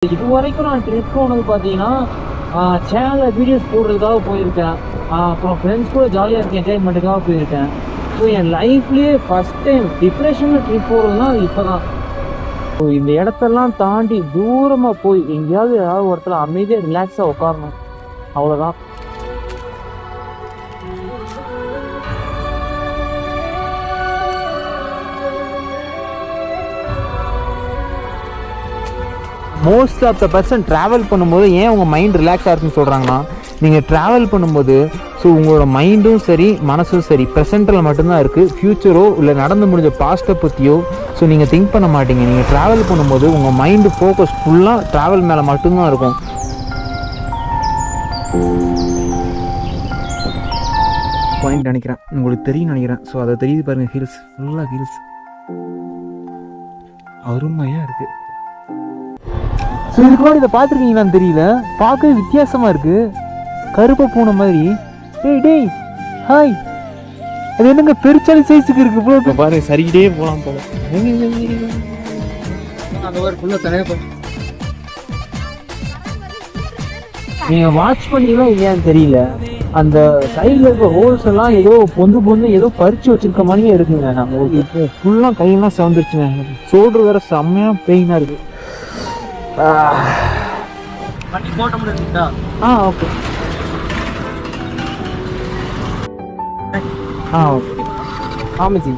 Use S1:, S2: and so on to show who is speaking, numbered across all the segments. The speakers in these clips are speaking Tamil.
S1: இது வரைக்கும் நான் ட்ரிப் போனது பார்த்தீங்கன்னா சேனலில் வீடியோஸ் போடுறதுக்காக போயிருக்கேன். அப்புறம் ஃப்ரெண்ட்ஸ் கூட ஜாலியாக இருக்க என்ஜாய்மெண்ட்டுக்காக போயிருக்கேன். ஸோ என் லைஃப்லேயே ஃபஸ்ட் டைம் டிப்ரெஷனில் ட்ரிப் போகிறதுனா அது இப்போ தான். ஸோ இந்த இடத்தெல்லாம் தாண்டி தூரமாக போய் எங்கேயாவது ஏதாவது ஒருத்தர் அமைதியாக ரிலாக்ஸாக உட்காரணும், அவ்வளோதான். Most of the person travel பண்ணும்போது ஏன் உங்கள் மைண்ட் ரிலாக்ஸாக இருக்குன்னு சொல்கிறாங்கன்னா, நீங்கள் ட்ராவல் பண்ணும்போது ஸோ உங்களோட மைண்டும் சரி மனசும் சரி ப்ரெசென்ட்டில் மட்டும்தான் இருக்குது. ஃப்யூச்சரோ இல்லை நடந்து முடிஞ்ச பாஸ்ட்டை பற்றியோ ஸோ நீங்கள் திங்க் பண்ண மாட்டீங்க. நீங்கள் ட்ராவல் பண்ணும்போது உங்கள் மைண்டு ஃபோக்கஸ் ஃபுல்லாக ட்ராவல் மேலே மட்டும்தான் இருக்கும். பாயிண்ட் நினைக்கிறேன், உங்களுக்கு தெரியும் நினைக்கிறேன். ஸோ அதை தெரியுது பாருங்கள், ஹில்ஸ் ஃபுல்லாக ஹில்ஸ் அருமையாக இருக்குது. ஸோ இதுக்கு முன்னாடி இதை பார்த்துருக்கீங்களான்னு தெரியல, பார்க்கவே வித்தியாசமாக இருக்குது, கருப்பை பூனை மாதிரி. டேய் டேய் ஹாய், அது என்னங்க பெருச்சாலி சைஸுக்கு இருக்குது ப்ரோ. பாருங்க சரிக்கிட்டே போகலாம் போல. நீங்கள் வாட்ச் பண்ணீங்களா இல்லையான்னு தெரியல, அந்த சைடில் இருக்க ஹோல்ஸ் எல்லாம் ஏதோ பொந்து ஏதோ பறிச்சு வச்சிருக்க மாதிரியே இருக்குங்க. நம்ம ஃபுல்லாக கையெல்லாம் சவுந்துருச்சுங்க, சோல்டர் வேற செம்மையாக பெயினாக இருக்குது. ஓகே ஓகே ஆமாச்சி,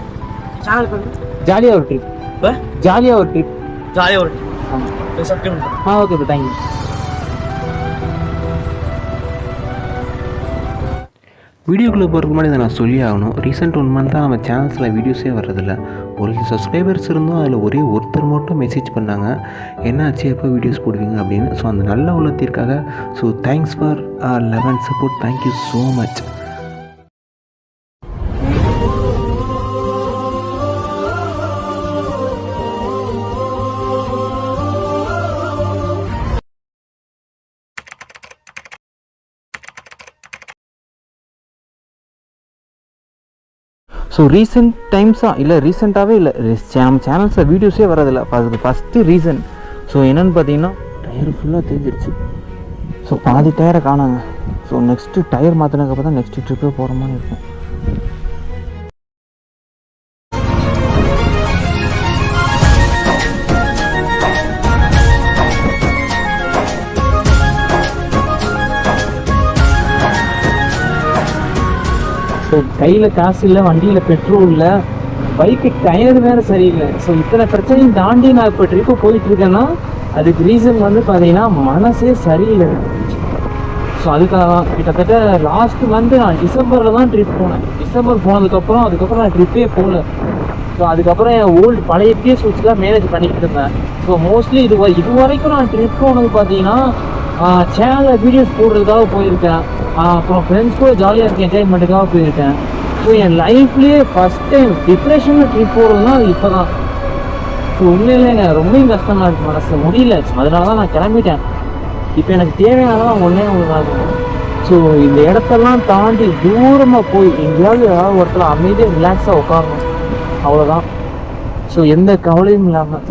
S1: ஜாலியாக ஒரு ட்ரிப், ஓகே ப்ரோ, தேங்க்யூ.
S2: வீடியோக்குள்ளே போகிறதுக்கு முன்னாடி இதை நான் சொல்லி ஆகணும். ரீசெண்ட் 1 மந்த்தாக நம்ம சேனல்ஸில் வீடியோஸே வர்றதில்ல. ஒரு சப்ஸ்கிரைபர்ஸ் இருந்தும் அதில் ஒருத்தர் மட்டும் மெசேஜ் பண்ணாங்க, என்னாச்சு எப்போ வீடியோஸ் போடுவீங்க அப்படின்னு. ஸோ அந்த நல்ல உள்ளத்திற்காக so thanks for 11 support, thank you so much.
S1: So recent டைம்ஸாக இல்லை ரீசெண்டாகவே இல்லை நம்ம சேனல்ஸில் வீடியோஸே வரதில்லை. அதுக்கு ஃபஸ்ட்டு ரீசன் ஸோ என்னென்னு பார்த்தீங்கன்னா, டயர் ஃபுல்லாக தெரிஞ்சிருச்சு. ஸோ பாதி டயரை காணாங்க. ஸோ நெக்ஸ்ட்டு டயர் மாற்றினதுக்கப்புறம் தான் நெக்ஸ்ட்டு ட்ரிப்பே போகிற மாதிரி இருக்கும். ஸோ கையில் காசு இல்லை, வண்டியில் பெட்ரோல் இல்லை, பைக்கு டயர் வேறு சரியில்லை. ஸோ இத்தனை பிரச்சனையும் தாண்டி நான் இப்போ ட்ரிப்பு போயிட்டுருக்கேன்னா அதுக்கு ரீசன் வந்து பார்த்தீங்கன்னா மனசே சரியில்லை. ஸோ அதுக்காக தான் கிட்டத்தட்ட லாஸ்ட் மந்த்து நான் டிசம்பரில் தான் ட்ரிப் போனேன். டிசம்பர் அதுக்கப்புறம் நான் ட்ரிப்பே போகல. ஸோ அதுக்கப்புறம் என் பழைய பிஎஸ் வச்சு தான் மேனேஜ் பண்ணிக்கிட்டு இருந்தேன். ஸோ மோஸ்ட்லி இது வரைக்கும் நான் ட்ரிப் போனது பார்த்தீங்கன்னா சேனலில் வீடியோஸ் போடுறதுக்காக போயிருக்கேன். அப்புறம் ஃப்ரெண்ட்ஸ் கூட ஜாலியாக இருக்க என்ஜாய்மெண்ட்டுக்காக போயிருக்கேன். ஸோ என் லைஃப்லேயே ஃபஸ்ட் டைம் டிப்ரெஷனில் ட்ரிப் போகிறதுனா அது இப்போ தான். ஸோ உண்மையிலேங்க ரொம்ப கஷ்டமாக இருக்குது, மனசு முடியல. அதனால தான் நான் கிளம்பிட்டேன். இப்போ எனக்கு தேவையானதான் ஒன்றே ஒன்று. ஸோ இந்த இடத்தெல்லாம் தாண்டி தூரமாக போய் எங்கேயாவது ஏதாவது ஒருத்தர் அமைதியாக ரிலாக்ஸாக உட்காரணும், அவ்வளோதான். ஸோ எந்த கவலையும் இல்லாமல்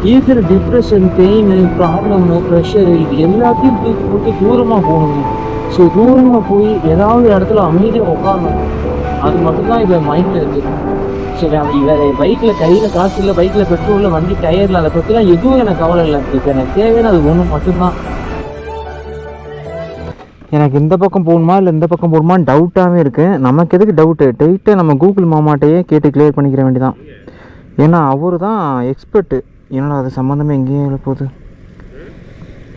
S1: இருக்கிற டிப்ரெஷன், பெயின், ப்ராப்ளமு, ப்ரெஷரு இது எல்லாத்தையும் தூக்கி போட்டு தூரமாக போகணும். ஸோ தூரமாக போய் ஏதாவது இடத்துல அமைதியாக உட்காரணும், அது மட்டும்தான் இப்போ மைண்டில் இருக்குது. ஸோ வேறு பைக்கில் கையில் காசு இல்லை, பைக்கில் பெட்ரோலில், வண்டி டயரில், அதை பற்றிலாம் எதுவும் எனக்கு கவலை இல்லை. இப்போ எனக்கு தேவையான அது ஒன்று மட்டும்தான். எனக்கு இந்த பக்கம் போகணுமா இல்லை இந்த பக்கம் போகணுமான்னு டவுட்டாகவே இருக்குது. நமக்கு எதுக்கு டவுட்டு நம்ம கூகுள் மாமாட்டையே கேட்டு கிளியர் பண்ணிக்கிற வேண்டியதான். ஏன்னா அவர் தான் எக்ஸ்பர்ட்டு. என்னடா அது சம்மந்தமே எங்கேயும் போகுது.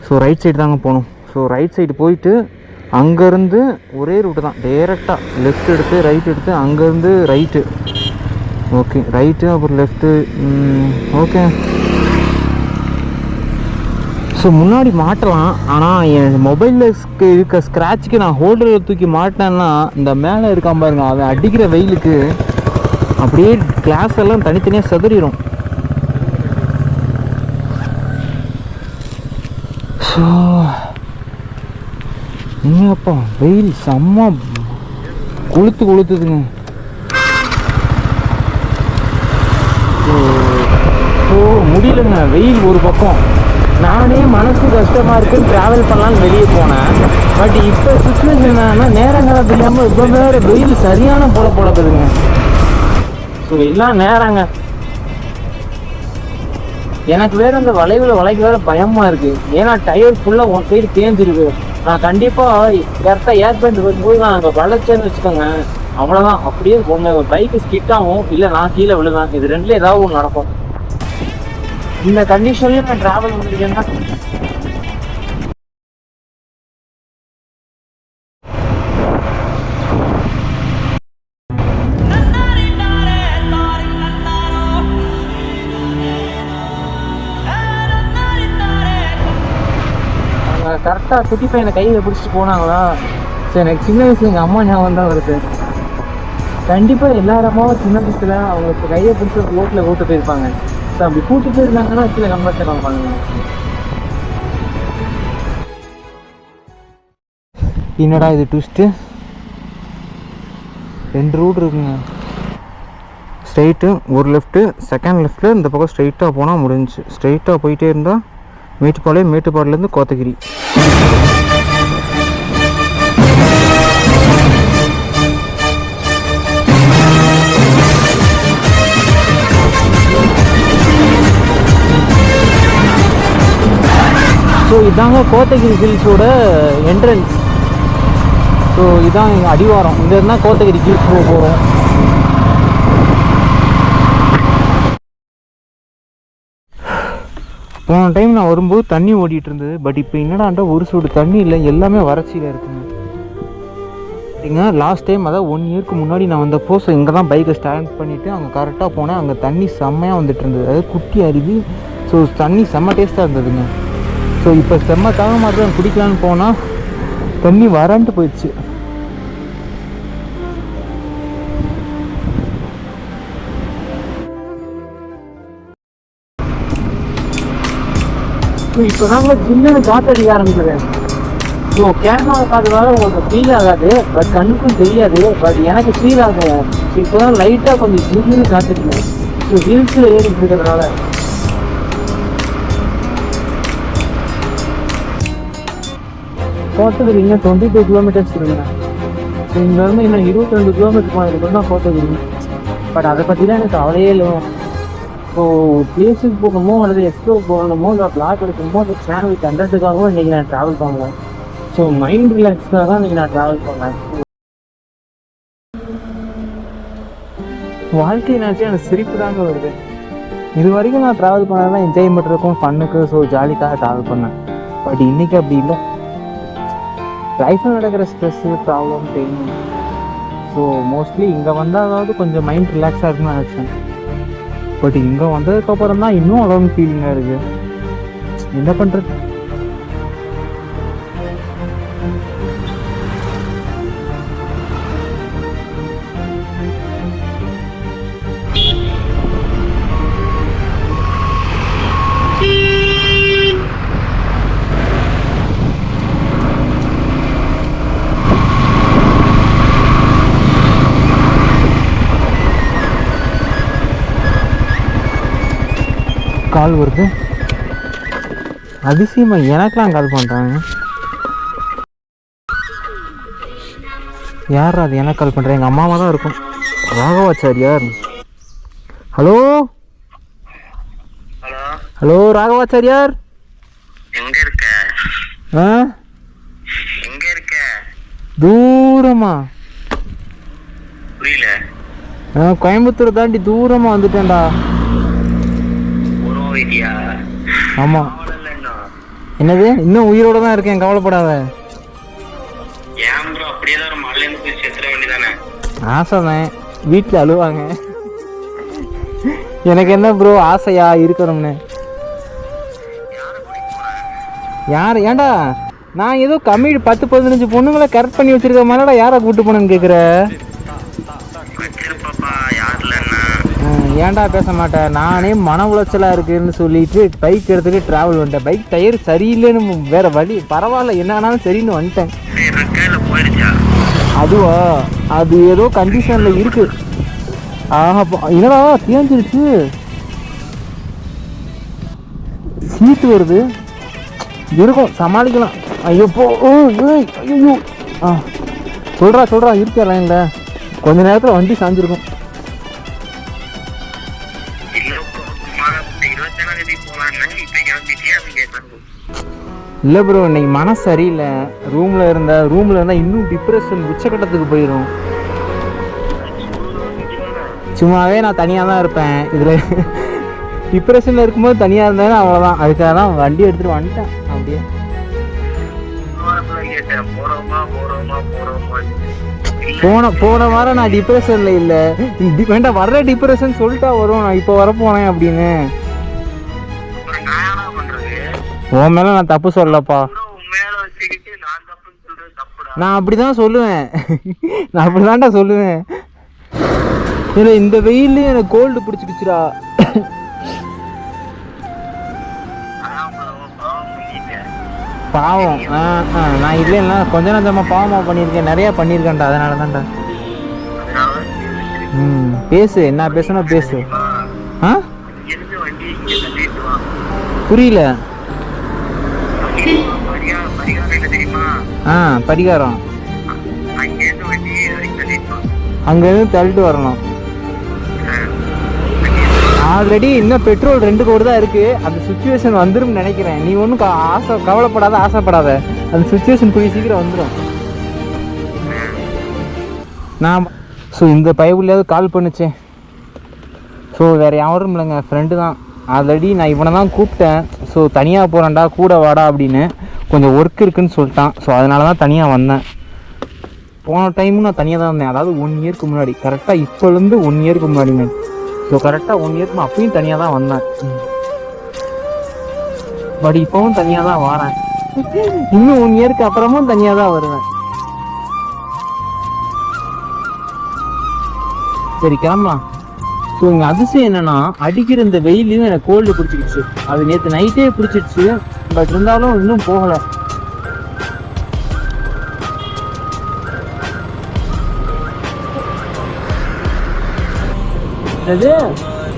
S1: ஸோ ரைட் சைடு தாங்க போகணும். ஸோ ரைட் சைடு போயிட்டு அங்கேருந்து ஒரே ரூட்டு தான், டேரெக்டாக லெஃப்ட் எடுத்து ரைட் எடுத்து அங்கேருந்து ரைட்டு, ஓகே ரைட்டு அப்புறம் லெஃப்ட்டு, ஓகே. ஸோ முன்னாடி மாட்டலாம், ஆனால் என் மொபைலில் இருக்க ஸ்க்ராட்சுக்கு நான் ஹோல்டரில் தூக்கி மாட்டினேன்னா இந்த மேலே இருக்கான் பாருங்க, அவன் அடிக்கிற வெயிலுக்கு அப்படியே கிளாஸ் எல்லாம் தனித்தனியாக சதுரிடும். ஸோ என்னப்பா வெயில் செம்ம கொளுத்துதுங்க. ஓ முடியலங்க, வெயில் ஒரு பக்கம். நானே மனசு கஷ்டமாக இருக்குன்னு ட்ராவல் பண்ணலான்னு வெளியே போனேன். பட் இப்போ சுச்சுவேஷன் என்னன்னா நேரங்காலம் தெரியாமல் இப்போ வேறு வெயில் சரியான போடப்படுதுங்க. ஸோ எல்லாம் நேரங்க. எனக்கு வேறு அந்த வளைவில் வளைக்க வேறு பயமாக இருக்குது. ஏன்னா டயர் ஃபுல்லாக ஒன் சைடு தேஞ்சிருக்கு. நான் கண்டிப்பாக கரெக்டாக ஏர் பேண்ட் வரும்போது நான் அங்கே வளைச்சேன்னு வச்சுக்கோங்க, அவ்வளோதான். அப்படியே ஒன்று பைக்கு ஸ்கிட் ஆகும், இல்லை நான் கீழே விழுவேன். இது ரெண்டுல ஏதாவது ஒன்று நடக்கும். இந்த கண்டிஷன்லேயும் நான் ட்ராவல் பண்ணிருக்கேன்னா கரெக்டாக குட்டி பையனை கையில் பிடிச்சிட்டு போனாங்களா. ஸோ எனக்கு சின்ன வயசுல எங்கள் அம்மா ஞாபகம் தான் வருது. கண்டிப்பாக எல்லா இடமாவும் சின்ன வயசுல அவங்க கையை பிடிச்சி ரோட்டில் கூட்டு போயிருப்பாங்க. ஸோ அப்படி கூட்டு போயிருந்தாங்கன்னா சில கம்பெனி பண்ணுவாங்க. என்னடா இது ட்விஸ்ட்டு, 2 ரூட் இருக்குங்க. ஸ்ட்ரைட்டு ஒரு லெஃப்ட்டு, செகண்ட் லெஃப்ட்டில் இந்த பக்கம் ஸ்ட்ரைட்டாக போனால் முடிஞ்சிச்சு. ஸ்ட்ரைட்டாக போயிட்டே இருந்தால் மேட்டுப்பாளையம், மேட்டுப்பாளையத்துலேருந்து கோத்தகிரி. ஸோ இதாங்க கோத்தகிரி ஹில்ஸோட என்ட்ரன்ஸ். ஸோ இதான் எங்கள் அடிவாரம். இங்கே இருந்தால் கோத்தகிரி ஹில்ஸ் போகிறோம். போன டைம் நான் வரும்போது தண்ணி ஓடிட்டு இருந்தது. பட் இப்போ என்னடாண்டா ஒரு சூடு தண்ணி இல்லை, எல்லாமே வறட்சியில் இருக்குங்க. சரிங்க, லாஸ்ட் டைம் அதாவது 1 இயர்க்கு முன்னாடி நான் வந்தப்போ ஸோ இங்கே தான் பைக்கை ஸ்டாண்ட் பண்ணிவிட்டு அங்கே கரெக்டாக போனேன். அங்கே தண்ணி செம்மையாக வந்துட்டு இருந்தது, அதாவது குட்டி அருவி. ஸோ தண்ணி செம்ம டேஸ்ட்டாக இருந்ததுங்க. ஸோ இப்போ செம்ம தாங்க மாதிரி குடிக்கலான்னு போனால் தண்ணி வறண்டு போயிடுச்சு. இப்போ தாங்க சின்ன காற்றடிக்க ஆரம்பிக்குது. ஸோ கேமரா பார்க்கறதால உங்களுக்கு ஃபீல் ஆகாது, பட் கண்ணுக்கும் தெரியாது. பட் எனக்கு ஃபீல் ஆகும். இப்போ தான் லைட்டாக கொஞ்சம் ஜில்லுன்னு காற்றுடிக்கும். ஸோ ஹில்ஸில் ஏறிட்டு இருக்கிறதுனால. கோத்தகிரி இங்கே 22 கிலோமீட்டர்ஸ் இருக்குங்க. ஸோ இங்கேருந்து இன்னும் 22 கிலோமீட்டர் போனதுக்கு தான் கோத்தகிரி. பட் அதை பற்றிலாம் எனக்கு கவலையே இல்லை. ஸோ பிளேஸுக்கு போகணுமோ அல்லது எக்ஸ்ப்ளோர் போகணுமோ இல்லை பிளாக் எடுக்கணுமோ அந்த சேனல் கண்டென்ட்டுக்காகவும் இன்றைக்கி நான் ட்ராவல் பண்ணுவேன். ஸோ மைண்ட் ரிலாக்ஸ்க்காக தான் இன்றைக்கி நான் ட்ராவல் பண்ணேன். வாழ்க்கை நினச்சி எனக்கு சிரிப்பு தாங்க வருது. இது வரைக்கும் நான் ட்ராவல் பண்ணதான் என்ஜாய்மெண்ட் இருக்கும், ஃபன்னுக்கு. ஸோ ஜாலிக்காக ட்ராவல் பண்ணேன். பட் இன்றைக்கி அப்படி இல்லை. லைஃப்பில் நடக்கிற stress, problem, pain. So mostly இங்கே வந்தாலாவது கொஞ்சம் மைண்ட் ரிலாக்ஸாக இருக்குன்னு நினச்சேன். பட் இங்கே வந்ததுக்கப்புறம் தான் இன்னும் அலோன் ஃபீலிங்காக இருக்குது. என்ன பண்ணுறது? கால் வருது. அதிசயமா எனக்கெலாம் கால் பண்ணுறாங்க. யார் அது எனக்கு கால் பண்ணுறேன்? எங்கள் அம்மாவாக தான் இருக்கும். ராகவாச்சாரியார். ஹலோ ஹலோ ராகவாச்சாரியார்,
S3: எங்க இருக்க?
S1: ஆ
S3: எங்க இருக்க?
S1: தூரமா?
S3: புரியல.
S1: கோயம்புத்தூர் தாண்டி தூரமாக வந்துட்டேன்டா. ஆமாம். என்னது? இன்னும் உயிரோட தான் இருக்கேன், கவலைப்படாத. ஆசைதான், வீட்டில் அழுவாங்க. எனக்கு என்ன ப்ரோ ஆசையா இருக்கணும்னு? யார்? ஏன்டா நான் ஏதோ கம்மி 10-15 பொண்ணுங்களை கரெக்ட் பண்ணி வச்சிருக்க மாதிரிடா யாரை கூப்பிட்டு போனேன்னு கேட்குற? ஏன்டா பேச மாட்டேன்? நானே மன உளைச்சலாக இருக்குதுன்னு சொல்லிட்டு பைக் எடுத்துகிட்டு ட்ராவல் பண்ணிட்டேன். பைக் டயர் சரியில்லைன்னு வேறு வழி, பரவாயில்ல என்னன்னாலும் சரின்னு வந்துட்டேன். அதுவா? அது ஏதோ கண்டிஷனில் இருக்குது. ஆஹா, என்னடா தேஞ்சிருச்சு. சீட்டு வருது, இருக்கும் சமாளிக்கலாம். ஐயோ போ, ஐயோ. சொல்கிறா இருக்கா லைனில், கொஞ்ச நேரத்தில் வண்டி சாஞ்சிருக்கும். இல்லை ப்ரோ, இன்னைக்கு மனசு சரியில்லை. ரூமில் இருந்தால் இன்னும் டிப்ரெஷன் உச்சக்கட்டத்துக்கு போயிடும். சும்மாவே நான் தனியாக தான் இருப்பேன். இதில் டிப்ரெஷனில் இருக்கும்போது தனியாக இருந்தேன்னா அவ்வளோதான். அதுக்காக தான் வண்டி எடுத்துகிட்டு வந்துட்டேன். அப்படியே போன வாரம் நான் டிப்ரெஷனில் இல்லை, வேண்டாம் வர்ற டிப்ரெஷன் சொல்லிட்டா வரும் நான் இப்போ வரப்போனேன் அப்படின்னு. உன் மேலே நான் தப்பு சொல்லப்பா, நான் அப்படி தான் சொல்லுவேன். நான் அப்படி தான்டா சொல்லுவேன். இல்லை இந்த வெயில்லையும் எனக்கு கோல்டு பிடிச்சிக்கிச்சுடா. பாவம். நான் இல்லைன்னா கொஞ்ச நேரமாக பாவமாக பண்ணியிருக்கேன், நிறையா பண்ணியிருக்கேன்டா. அதனால தான்டா. பேசு, என்ன பேசணும் பேசு. புரியல. படிகாரம் அங்கேருந்து தள்ளிட்டு வரணும். ஆல்ரெடி இன்னும் பெட்ரோல் 2 கோடி தான் இருக்குது. அந்த சுச்சுவேஷன் வந்துடும் நினைக்கிறேன். நீ ஒன்றும் கவலைப்படாத, ஆசைப்படாத. அந்த சுச்சுவேஷன் கூடிய சீக்கிரம் வந்துடும். நான் இந்த பைபிள்லையாவது கால் பண்ணிச்சேன். வேறு யாரும் இல்லைங்க, ஃப்ரெண்டு தான். ஆல்ரெடி நான் இவனை தான் கூப்பிட்டேன். தனியாக போகிறேன்டா கூட வாடா அப்படின்னு. கொஞ்சம் ஒர்க் இருக்குதுன்னு சொல்லிட்டான். அதனால தான் தனியாக வந்தேன். போன டைமும் நான் தனியாக தான் வந்தேன். அதாவது 1 இயருக்கு முன்னாடி, கரெக்டாக இப்போலேருந்து 1 இயருக்கு முன்னாடிங்க. கரெக்டாக 1 இயருக்கு நான் அப்பயும் தனியாக தான் வந்தேன். பட் இப்போவும் தனியாக தான் வரேன். இன்னும் 1 இயருக்கு அப்புறமும் தனியாக தான் வருவேன். சரி கிளம்பலாம். இங்கே அதிசயம் என்னன்னா, அடிக்கிற இந்த வெயிலையும் எனக்கு கோல்டு பிடிச்சிக்கிச்சு. அது நேற்று நைட்டே பிடிச்சிடுச்சு. பட் இருந்தாலும் இன்னும் போகலை.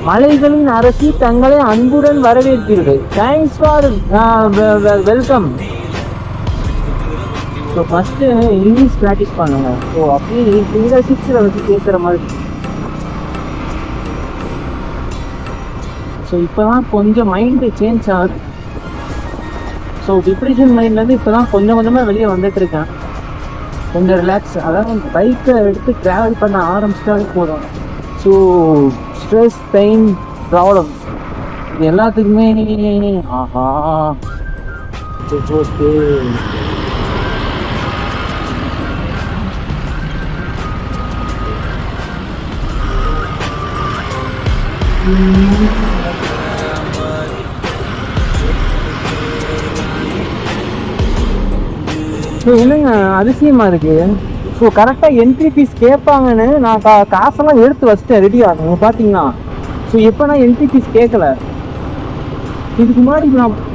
S1: மலைகளின் அரசி தங்களை அன்புடன் வரவேற்கிறது. Thanks for welcome. First English practice பண்ணுங்க. அப்படியே ஃபிங்கர் சிக்ஸில் வச்சு கேட்குற மாதிரி. இப்போதான் கொஞ்சம் மைண்டு சேஞ்ச் ஆகுது. டிப்ரெஷன் மைண்ட்லேருந்து இப்போ தான் கொஞ்சம் கொஞ்சமாக வெளியே வந்துட்டு இருக்கேன். கொஞ்சம் ரிலாக்ஸ். அதாவது பைக்கை எடுத்து ட்ராவல் பண்ண ஆரம்பிச்சிட்டாலே போதும். ஸ்ட்ரெஸ், பெயின், ப்ராப்ளம் இது எல்லாத்துக்குமே ஆஹா என்னங்க அதிசயமா இருக்கு. கரெக்டாக என்ட்ரி ஃபீஸ் கேட்பாங்கன்னு நான் காசெல்லாம் எடுத்து வச்சுட்டேன், ரெடி ஆகும் பார்த்தீங்கன்னா. எப்போ நான் என்ட்ரி ஃபீஸ் கேட்கல. இதுக்கு முன்னாடி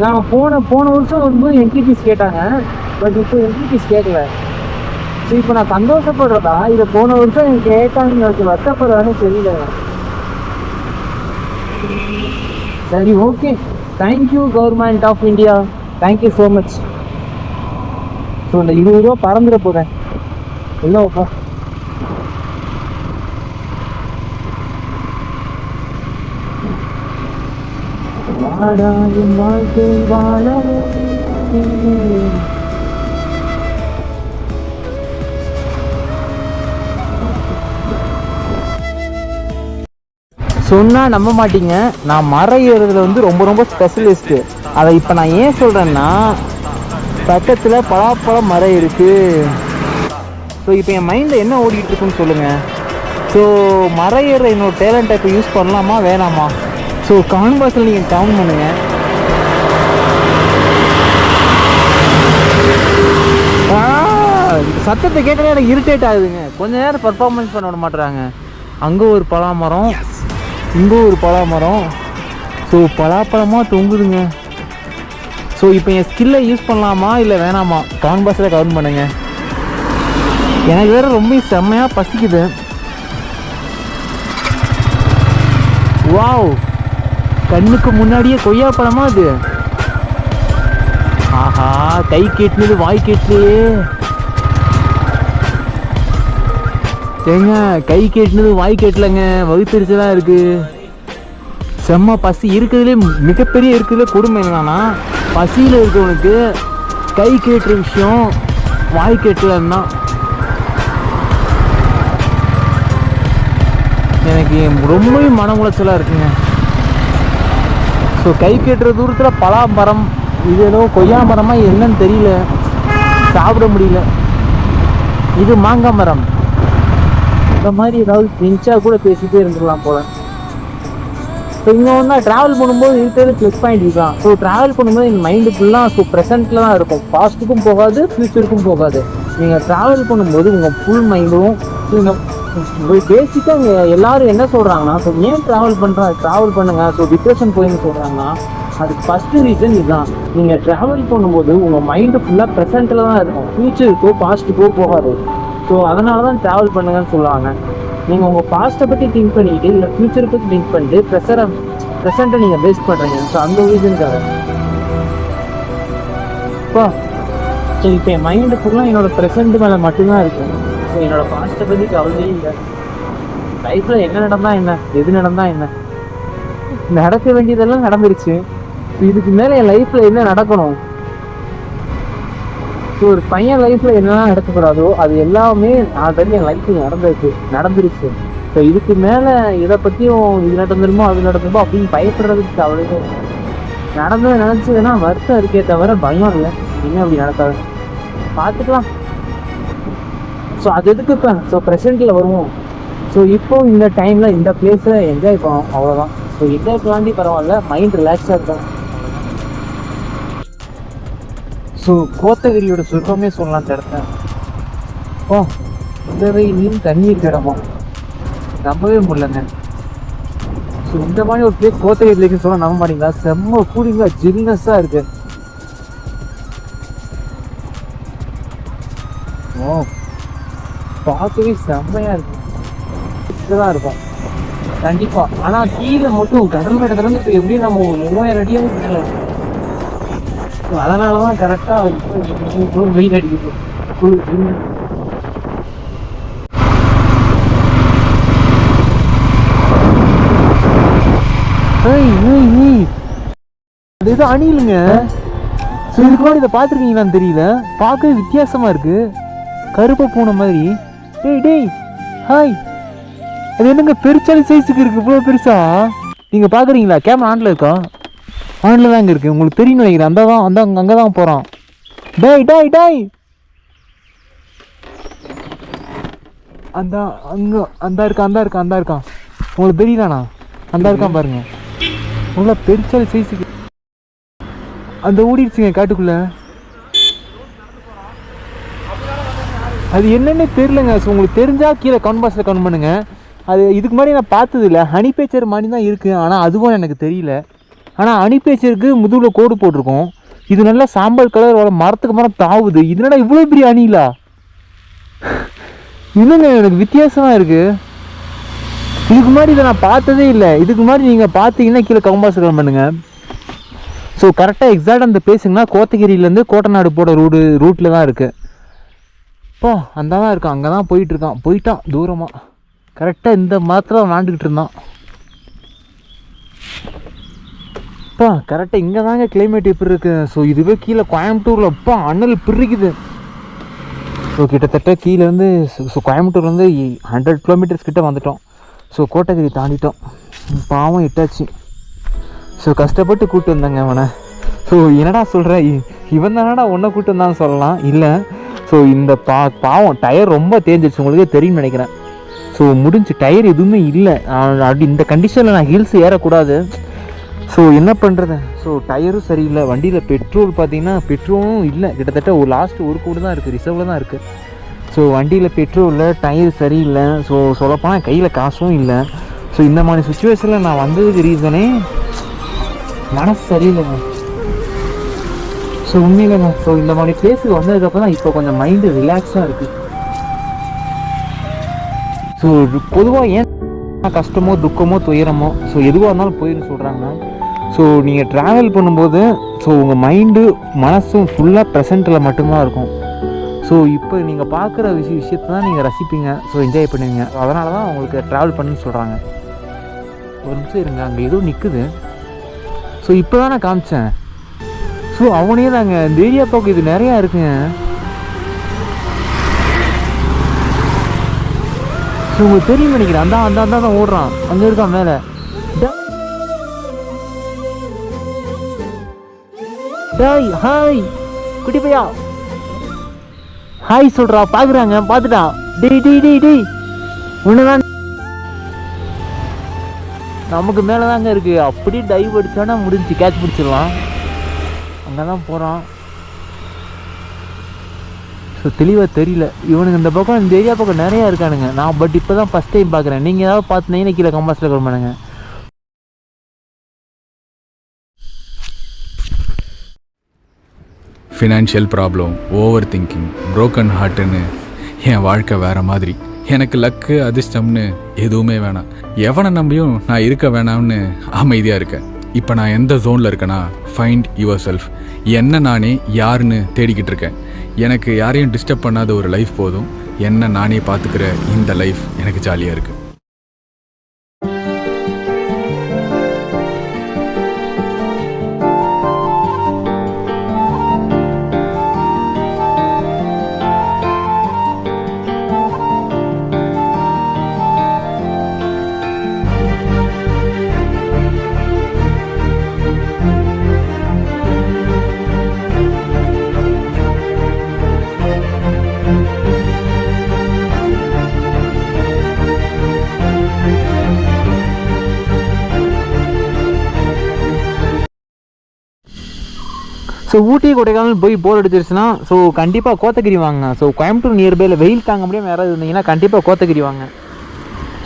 S1: நான் போன வருஷம் வரும்போது என்ட்ரி ஃபீஸ் கேட்டாங்க. பட் இப்போ என்ட்ரி ஃபீஸ் கேட்கல. இப்போ நான் சந்தோஷப்படுறதா இதை போன வருஷம் எனக்கு கேட்டாங்க வருத்தப்படுறதானே தெரியல. சரி okay, thank you government of India, thank you so much. இந்த 20 ரூபா பறந்துட போகிறேன். இல்லைப்பா வாடாயும் வாழ்க்கை வாழ சொன்னால் நம்ப மாட்டீங்க, நான் மரம் ஏறுறதுல வந்து ரொம்ப ரொம்ப ஸ்பெஷலிஸ்ட்டு. அதை இப்போ நான் ஏன் சொல்கிறேன்னா, பக்கத்தில் பலாப்பழம் மரம் இருக்குது. இப்போ என் மைண்டில் என்ன ஓடிக்கிட்டு இருக்குன்னு சொல்லுங்கள். மரம் ஏறுற என்னோட டேலண்ட்டை இப்போ யூஸ் பண்ணலாமா வேணாமா? கமெண்ட் பாக்ஸில் நீங்கள் கமெண்ட் பண்ணுங்கள். சத்தத்தை கேட்டாலே எனக்கு இரிட்டேட் ஆகுதுங்க. கொஞ்ச நேரம் பர்ஃபார்மன்ஸ் பண்ண விட மாட்டுறாங்க. அங்கே ஒரு பலாமரம், இங்கே ஒரு பலாமரம். பலாப்பழமாக தொங்குதுங்க. இப்போ என் ஸ்கில்லை யூஸ் பண்ணலாமா இல்லை வேணாமா? கமெண்ட் பாக்ஸில் கமெண்ட் பண்ணுங்க. எனக்கு வேறு ரொம்ப செம்மையாக பசிக்குது. வாவ், கண்ணுக்கு முன்னாடியே கொய்யாப்பழமா அது. ஆஹா, கை கேட்டுனது வாய் கேட்டுலையே. ஏங்க, கை கேட்டுனது வாய் கேட்டலங்க, வகுத்தறிச்சலாக இருக்கு. செம்ம பசி. இருக்கிறதுலே மிகப்பெரிய இருக்கிறதுலே கொடுமை என்னன்னா, பசியில் இருக்கவனுக்கு கை கேட்டுற விஷயம் வாய் கேட்டலன்னா எனக்கு ரொம்பவே மன உளைச்சலாக இருக்குங்க. ஸோ கை கேட்டுற தூரத்தில் பலாமரம், இது ஏதோ கொய்யா மரமாக என்னன்னு தெரியல, சாப்பிட முடியல. இது மாங்காய் மரம். இந்த மாதிரி ஏதாவது பெஞ்சாக கூட பேசிகிட்டே இருந்துடலாம் போல. ஸோ இங்கே ஒன்றா ட்ராவல் பண்ணும்போது இருக்கிறது ப்ளஸ் பாயிண்ட் இதுதான். ஸோ ட்ராவல் பண்ணும்போது எங்கள் மைண்டு ஃபுல்லாக ஸோ ப்ரெசென்ட்டில் தான் இருக்கும். பாஸ்ட்டுக்கும் போகாது, ஃப்யூச்சருக்கும் போகாது. நீங்கள் ட்ராவல் பண்ணும்போது உங்கள் ஃபுல் மைண்டும் நீங்கள் பேசிக்காக இங்கே எல்லோரும் என்ன சொல்கிறாங்கன்னா, ஸோ ஏன் ட்ராவல் பண்ணுங்கள், ஸோ டிப்ரெஷன் போயின்னு சொல்கிறாங்கன்னா, அதுக்கு ஃபஸ்ட்டு ரீசன் இதுதான். நீங்கள் ட்ராவல் பண்ணும்போது உங்கள் மைண்டு ஃபுல்லாக ப்ரெசென்ட்டில் தான் இருக்கும், ஃப்யூச்சருக்கோ பாஸ்ட்டுக்கோ போகாது. ஸோ அதனால தான் ட்ராவல் பண்ணுங்கன்னு சொல்லுவாங்க. நீங்கள் உங்கள் பாஸ்ட்டை பற்றி திங்க் பண்ணிக்கிட்டு இல்லை ஃப்யூச்சரை பற்றி திங்க் பண்ணிட்டு ப்ரெசென்ட்டை நீங்கள் வேஸ்ட் பண்ணுறீங்க. ஸோ அந்த ரீசனுக்காக ஸோ இப்போ என் மைண்டு ஃபுல்லாக என்னோடய ப்ரெசென்ட் மேலே மட்டும்தான் இருக்குது. ஸோ என்னோடய பாஸ்ட்டை பற்றி கவலையே இல்லை. லைஃப்பில் என்ன நடந்தால் என்ன, எது நடந்தால் என்ன, நடக்க வேண்டியதெல்லாம் நடந்துருச்சு. இதுக்கு மேலே என் லைஃப்பில் என்ன நடக்கணும்? ஸோ ஒரு பையன் லைஃப்பில் என்னெல்லாம் நடக்கக்கூடாதோ அது எல்லாமே ஆல்ரெடி என் லைஃப்பில் நடந்துருச்சு. ஸோ இதுக்கு மேலே இதை பற்றியும் இது நடந்துருமோ அது நடந்துருமோ அப்படின்னு பயப்படுறதுக்கு அவ்வளோ நடந்தது நினச்சதுன்னா வருத்தம் இருக்கே தவிர பயம் இல்லை. இனிமேல் அப்படி நடக்காது, பார்த்துக்கலாம். ஸோ அது எதுக்கு இப்போ ஸோ ப்ரெசென்ட்டில் வருவோம். ஸோ இப்போ இந்த டைமில் இந்த பிளேஸில் என்ஜாய் பண்ணோம், அவ்வளோதான். ஸோ என்ஜாய் பண்ணாண்டி பரவாயில்ல, மைண்ட் ரிலாக்ஸாக இருக்கும். ஸோ கோத்தகிரியோட சுருக்கமே சொல்லலாம் இந்த இடத்த. இந்த வெயிலையும் தண்ணீர் கிடமா நம்பவே முடியலங்க. ஸோ இந்த மாதிரி ஒரு பிளேஸ் கோத்தகிரி லேக்குன்னு சொல்ல நம்ப மாட்டீங்களா? செம்ம கூலிங்காக ஜில்னஸாக இருக்கு. பார்க்கவே செம்மையாக இருக்கும், தான் இருக்கும் கண்டிப்பாக. ஆனால் கீழே மட்டும் கடல் மேட்டத்துலேருந்து இப்போ எப்படியும் நம்ம 3000 அடியாக மேலே இருக்கும். அதனால தான் கரெக்டாக வெயில் அடிக்குது. அது எதுவும் அணிலுங்க. ஸோ இதுக்கு முன்னாடி இதை பார்த்துருக்கீங்களான்னு தெரியல, பார்க்கவே வித்தியாசமாக இருக்குது, கருப்பை பூனை மாதிரி. டேய் ஹாய், அது என்னங்க பெருச்சாலி சைஸுக்கு இருக்குது, இவ்வளோ பெருசா? நீங்கள் பார்க்குறீங்களா? கேமரா ஆனில் இருக்கா? ஆனில் தாங்க இருக்குது, உங்களுக்கு தெரியும் நினைக்கிறேன். அங்கே தான் போகிறான். டேய் அந்த இருக்கான். உங்களுக்கு தெரியலாண்ணா? அந்த இருக்கான் பாருங்க, நல்லா பெருச்சாலி சைஸுக்கு. அந்த ஓடிடுச்சுங்க காட்டுக்குள்ளே. அது என்னென்னே தெரிலங்க. ஸோ உங்களுக்கு தெரிஞ்சால் கீழே கமெண்ட் பாக்ஸில் கமெண்ட் பண்ணுங்கள். அது இதுக்கு முன்னாடி நான் பார்த்ததில்ல, ஹனி பேச்சர் மாதிரி தான் இருக்குது, ஆனால் அதுவும் எனக்கு தெரியல. ஆனால் ஹனி பேச்சருக்கு முதுகில் கோடு போட்டிருக்கோம். இது நல்லா சாம்பல் கலர் மரத்துக்கு மரம் தாவுது. இதனால இவ்வளோ பெரிய அணிலா? இன்னுங்க எனக்கு வித்தியாசமாக இருக்குது. இதுக்கு முன்னாடி இதை நான் பார்த்ததே இல்லை. இதுக்கு முன்னாடி நீங்கள் பார்த்தீங்கன்னா கீழே கமெண்ட் பாக்ஸில் கமெண்ட் பண்ணுங்கள். ஸோ கரெக்டாக எக்ஸாக்டாக அந்த பேசுங்கன்னா கோத்தகிரியிலேருந்து கோட்டநாடு போகிற ரூட்டில் தான் இருக்குது. அந்த தான் இருக்கான், அங்கே தான் போயிட்டான் தூரமாக. கரெக்டாக இந்த மரத்தில் விளாண்டுக்கிட்டு இருந்தான். கரெக்டாக இங்கே தாங்க கிளைமேட் எப்படி இருக்குது. ஸோ இதுவே கீழே கோயம்புத்தூரில் அனல் பிரிக்குது. ஸோ கிட்டத்தட்ட கீழேருந்து கோயம்புத்தூர்லேருந்து 100 கிலோமீட்டர்ஸ் கிட்ட வந்துட்டோம். ஸோ கோத்தகிரி தாண்டிட்டோம். பாவம் எட்டாச்சு. ஸோ கஷ்டப்பட்டு கூப்பிட்டு வந்தாங்க அவனை. ஸோ என்னடா சொல்கிறேன், இவன் தானடா ஒன்றை கூப்பிட்டு வந்தான்னு சொல்லலாம். இல்லை, ஸோ இந்த பாவம் டயர் ரொம்ப தேஞ்சிருச்சு, உங்களுக்கே தெரியும்னு நினைக்கிறேன். ஸோ முடிஞ்சு டயர் எதுவுமே இல்லை. அப்படி இந்த கண்டிஷனில் நான் ஹில்ஸ் ஏறக்கூடாது. ஸோ என்ன பண்ணுறது, ஸோ டயரும் சரியில்லை. வண்டியில் பெட்ரோல் பார்த்தீங்கன்னா பெட்ரோலும் இல்லை. கிட்டத்தட்ட லாஸ்ட்டு ஒரு கூடு தான் இருக்குது, ரிசர்வில் தான் இருக்குது. ஸோ வண்டியில் பெட்ரோல் இல்லை, டயர் சரியில்லை. ஸோ சொல்லப்போனால் கையில் காசும் இல்லை. ஸோ இந்த மாதிரி சுச்சுவேஷனில் நான் வந்ததுக்கு ரீசனே மனசு சரியில்லைங்க. ஸோ உண்மையிலங்க, ஸோ இந்த மாதிரி பிளேஸுக்கு வந்ததுக்கப்புறம் தான் இப்போ கொஞ்சம் மைண்டு ரிலாக்ஸாக இருக்குது. ஸோ பொதுவாக ஏன் கஷ்டமோ துக்கமோ துயரமோ ஸோ எதுவாக இருந்தாலும் போயின்னு சொல்கிறாங்கன்னா, ஸோ நீங்கள் ட்ராவல் பண்ணும்போது
S2: ஸோ உங்கள் மைண்டு மனசும் ஃபுல்லாக ப்ரெசண்ட்டில் மட்டும்தான் இருக்கும். ஸோ இப்போ நீங்கள் பார்க்குற விஷயத்தை தான் நீங்கள் ரசிப்பீங்க, ஸோ என்ஜாய் பண்ணுவீங்க. அதனால தான் உங்களுக்கு ட்ராவல் பண்ணுன்னு சொல்கிறாங்க. ஒரு நிமிஷம் இருங்க, அங்கே ஏதோ நிற்குது. ஸோ இப்போ தான் நான் காமிச்சேன். ஸோ அவனே தாங்க, இந்த ஏரியா பக்கம் இது நிறையா இருக்குங்க. ஸோ உங்களுக்கு தெரியும் நினைக்கிறேன், அந்த தான் ஓடுறான், அங்கே இருக்கான் மேலே. டேய் ஹாய் குட்டி பையா, ஹாய் சொல்கிறா, பார்க்குறாங்க, பார்த்துட்டா. டேய் ஒன்றுதான் நமக்கு மேலே தாங்க இருக்குது. அப்படியே டைவ் அடித்தோன்னா முடிஞ்சு, கேட்ச் பிடிச்சிடலாம். அங்கே தான் போகிறான். ஸோ தெளிவாக தெரியல இவனுங்க. இந்த பக்கம் இந்த ஏரியா பக்கம் நிறையா இருக்கானுங்க. நான் பட் இப்போ தான் ஃபஸ்ட் டைம் பார்க்குறேன். நீங்கள் ஏதாவது பார்த்துனீங்கன்னா கீழே கம்பாஸில் கொடுப்பானுங்க.
S4: Financial problem, over thinking, broken ஹார்ட்டுன்னு என் வாழ்க்கை வேறு மாதிரி. எனக்கு லக்கு அதிர்ஷ்டம்னு எதுவுமே வேணாம். எவனை நம்பியும் நான் இருக்க வேணாம்னு அமைதியாக இருக்கேன். இப்போ நான் எந்த ஜோனில் இருக்கேன்னா, ஃபைண்ட் யுவர் செல்ஃப். என்ன நானே யாருன்னு தேடிக்கிட்டு இருக்கேன். எனக்கு யாரையும் டிஸ்டர்ப் பண்ணாத ஒரு லைஃப் போதும். என்ன நானே பார்த்துக்கிற இந்த லைஃப் எனக்கு ஜாலியாக இருக்குது.
S2: ஸோ ஊட்டி கொடைக்கானல் போய் போர் அடிச்சிருச்சுன்னா ஸோ கண்டிப்பாக கோத்தகிரி வாங்க. ஸோ கோயம்புத்தூர் நியர்பையில் வெயில் தாங்க முடியாமல் யாராவது இருந்தீங்கன்னா கண்டிப்பாக கோத்தகிரி வாங்க.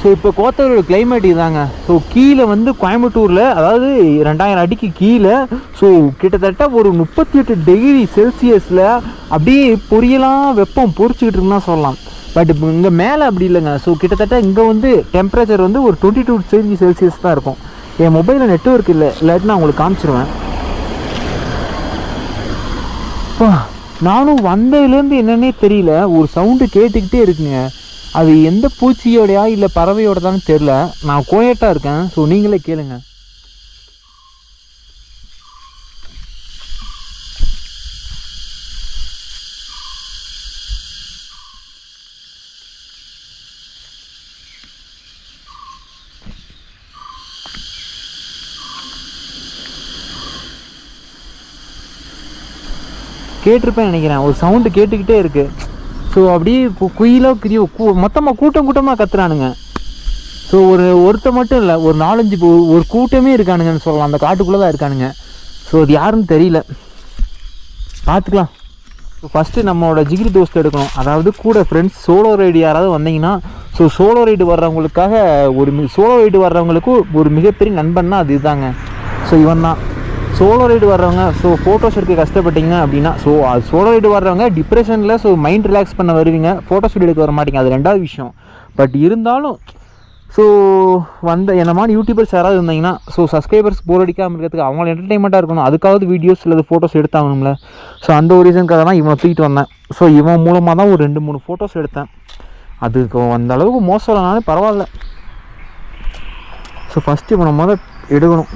S2: ஸோ இப்போ கோத்தகிரியோட கிளைமேட் இதுதாங்க. ஸோ கீழே வந்து கோயம்புத்தூரில், அதாவது 2000 அடிக்கு கீழே, ஸோ கிட்டத்தட்ட ஒரு 38 டிகிரி செல்சியஸில் அப்படியே பொரியலாம் வெப்பம் பொறிச்சிக்கிட்டு இருக்குன்னு தான் சொல்லலாம். பட் இப்போ இங்கே மேலே அப்படி இல்லைங்க. ஸோ கிட்டத்தட்ட இங்கே வந்து டெம்பரேச்சர் வந்து ஒரு 22 டிகிரி செல்சியஸ் தான் இருக்கும். என் மொபைலில் நெட்வொர்க் இல்லை, இல்லாட்டி நான் உங்களுக்கு காமிச்சிருவேன். நானும் வந்ததுலேருந்து என்னன்னே தெரியல, ஒரு சவுண்டு கேட்டுக்கிட்டே இருக்குங்க. அது எந்த பூச்சியோடையா இல்லை பறவையோட தானே தெரில. நான் கோயட்டாக இருக்கேன். ஸோ நீங்களே கேளுங்க. கேட்டிருப்பேன் நினைக்கிறேன், ஒரு சவுண்டு கேட்டுக்கிட்டே இருக்குது. ஸோ அப்படியே குயிலோ கிரியோ மொத்தமாக கூட்டமாக கத்துறானுங்க. ஸோ ஒருத்த மட்டும் இல்லை, ஒரு 4-5 ஒரு கூட்டமே இருக்கானுங்கன்னு சொல்லலாம். அந்த காட்டுக்குள்ளே தான் இருக்கானுங்க. ஸோ அது யாருன்னு தெரியல, பார்த்துக்கலாம். ஸோ ஃபஸ்ட்டு நம்மளோட ஜிகிரி தோஸ்ட் எடுக்கணும். அதாவது கூட ஃப்ரெண்ட்ஸ் சோலோ ரைடு யாராவது வந்தீங்கன்னா, ஸோ சோலோ ரைடு வர்றவங்களுக்காக சோலோ ரைடு வர்றவங்களுக்கு ஒரு மிகப்பெரிய நண்பன்னா அது இதுதாங்க. ஸோ இவன் தான் சோலோ ரைடு வர்றவங்க. ஸோ ஃபோட்டோஸ் எடுக்க கஷ்டப்பட்டீங்க அப்படின்னா, ஸோ அது சோலோ ரைடு வர்றவங்க டிப்ரெஷனில் ஸோ மைண்ட் ரிலாக்ஸ் பண்ண வருவீங்க, ஃபோட்டோஸ் எடுக்க வர மாட்டீங்க, அது ரெண்டாவது விஷயம். பட் இருந்தாலும் ஸோ என்ன மாதிரி யூடியூபர்ஸ் யாராவது இருந்தீங்கன்னா, ஸோ சப்ஸ்கிரைபர்ஸ் போர் அடிக்காமல் இருக்கிறதுக்கு, அவங்கள என்டர்டைன்மெண்ட்டாக இருக்கணும், அதுக்காவது வீடியோஸ் இல்லை ஃபோட்டோஸ் எடுத்தாகணும்ல. ஸோ அந்த ஒரு ரீசனுக்காக தான் இவனை தூக்கிட்டு வந்தேன். ஸோ இவன் மூலமாக தான் ஒரு 2-3 ஃபோட்டோஸ் எடுத்தேன். அதுக்கு அந்த அளவுக்கு மோசம் இல்லைனாலும் பரவாயில்ல. ஸோ ஃபஸ்ட்டு இவனை எடுக்கணும்.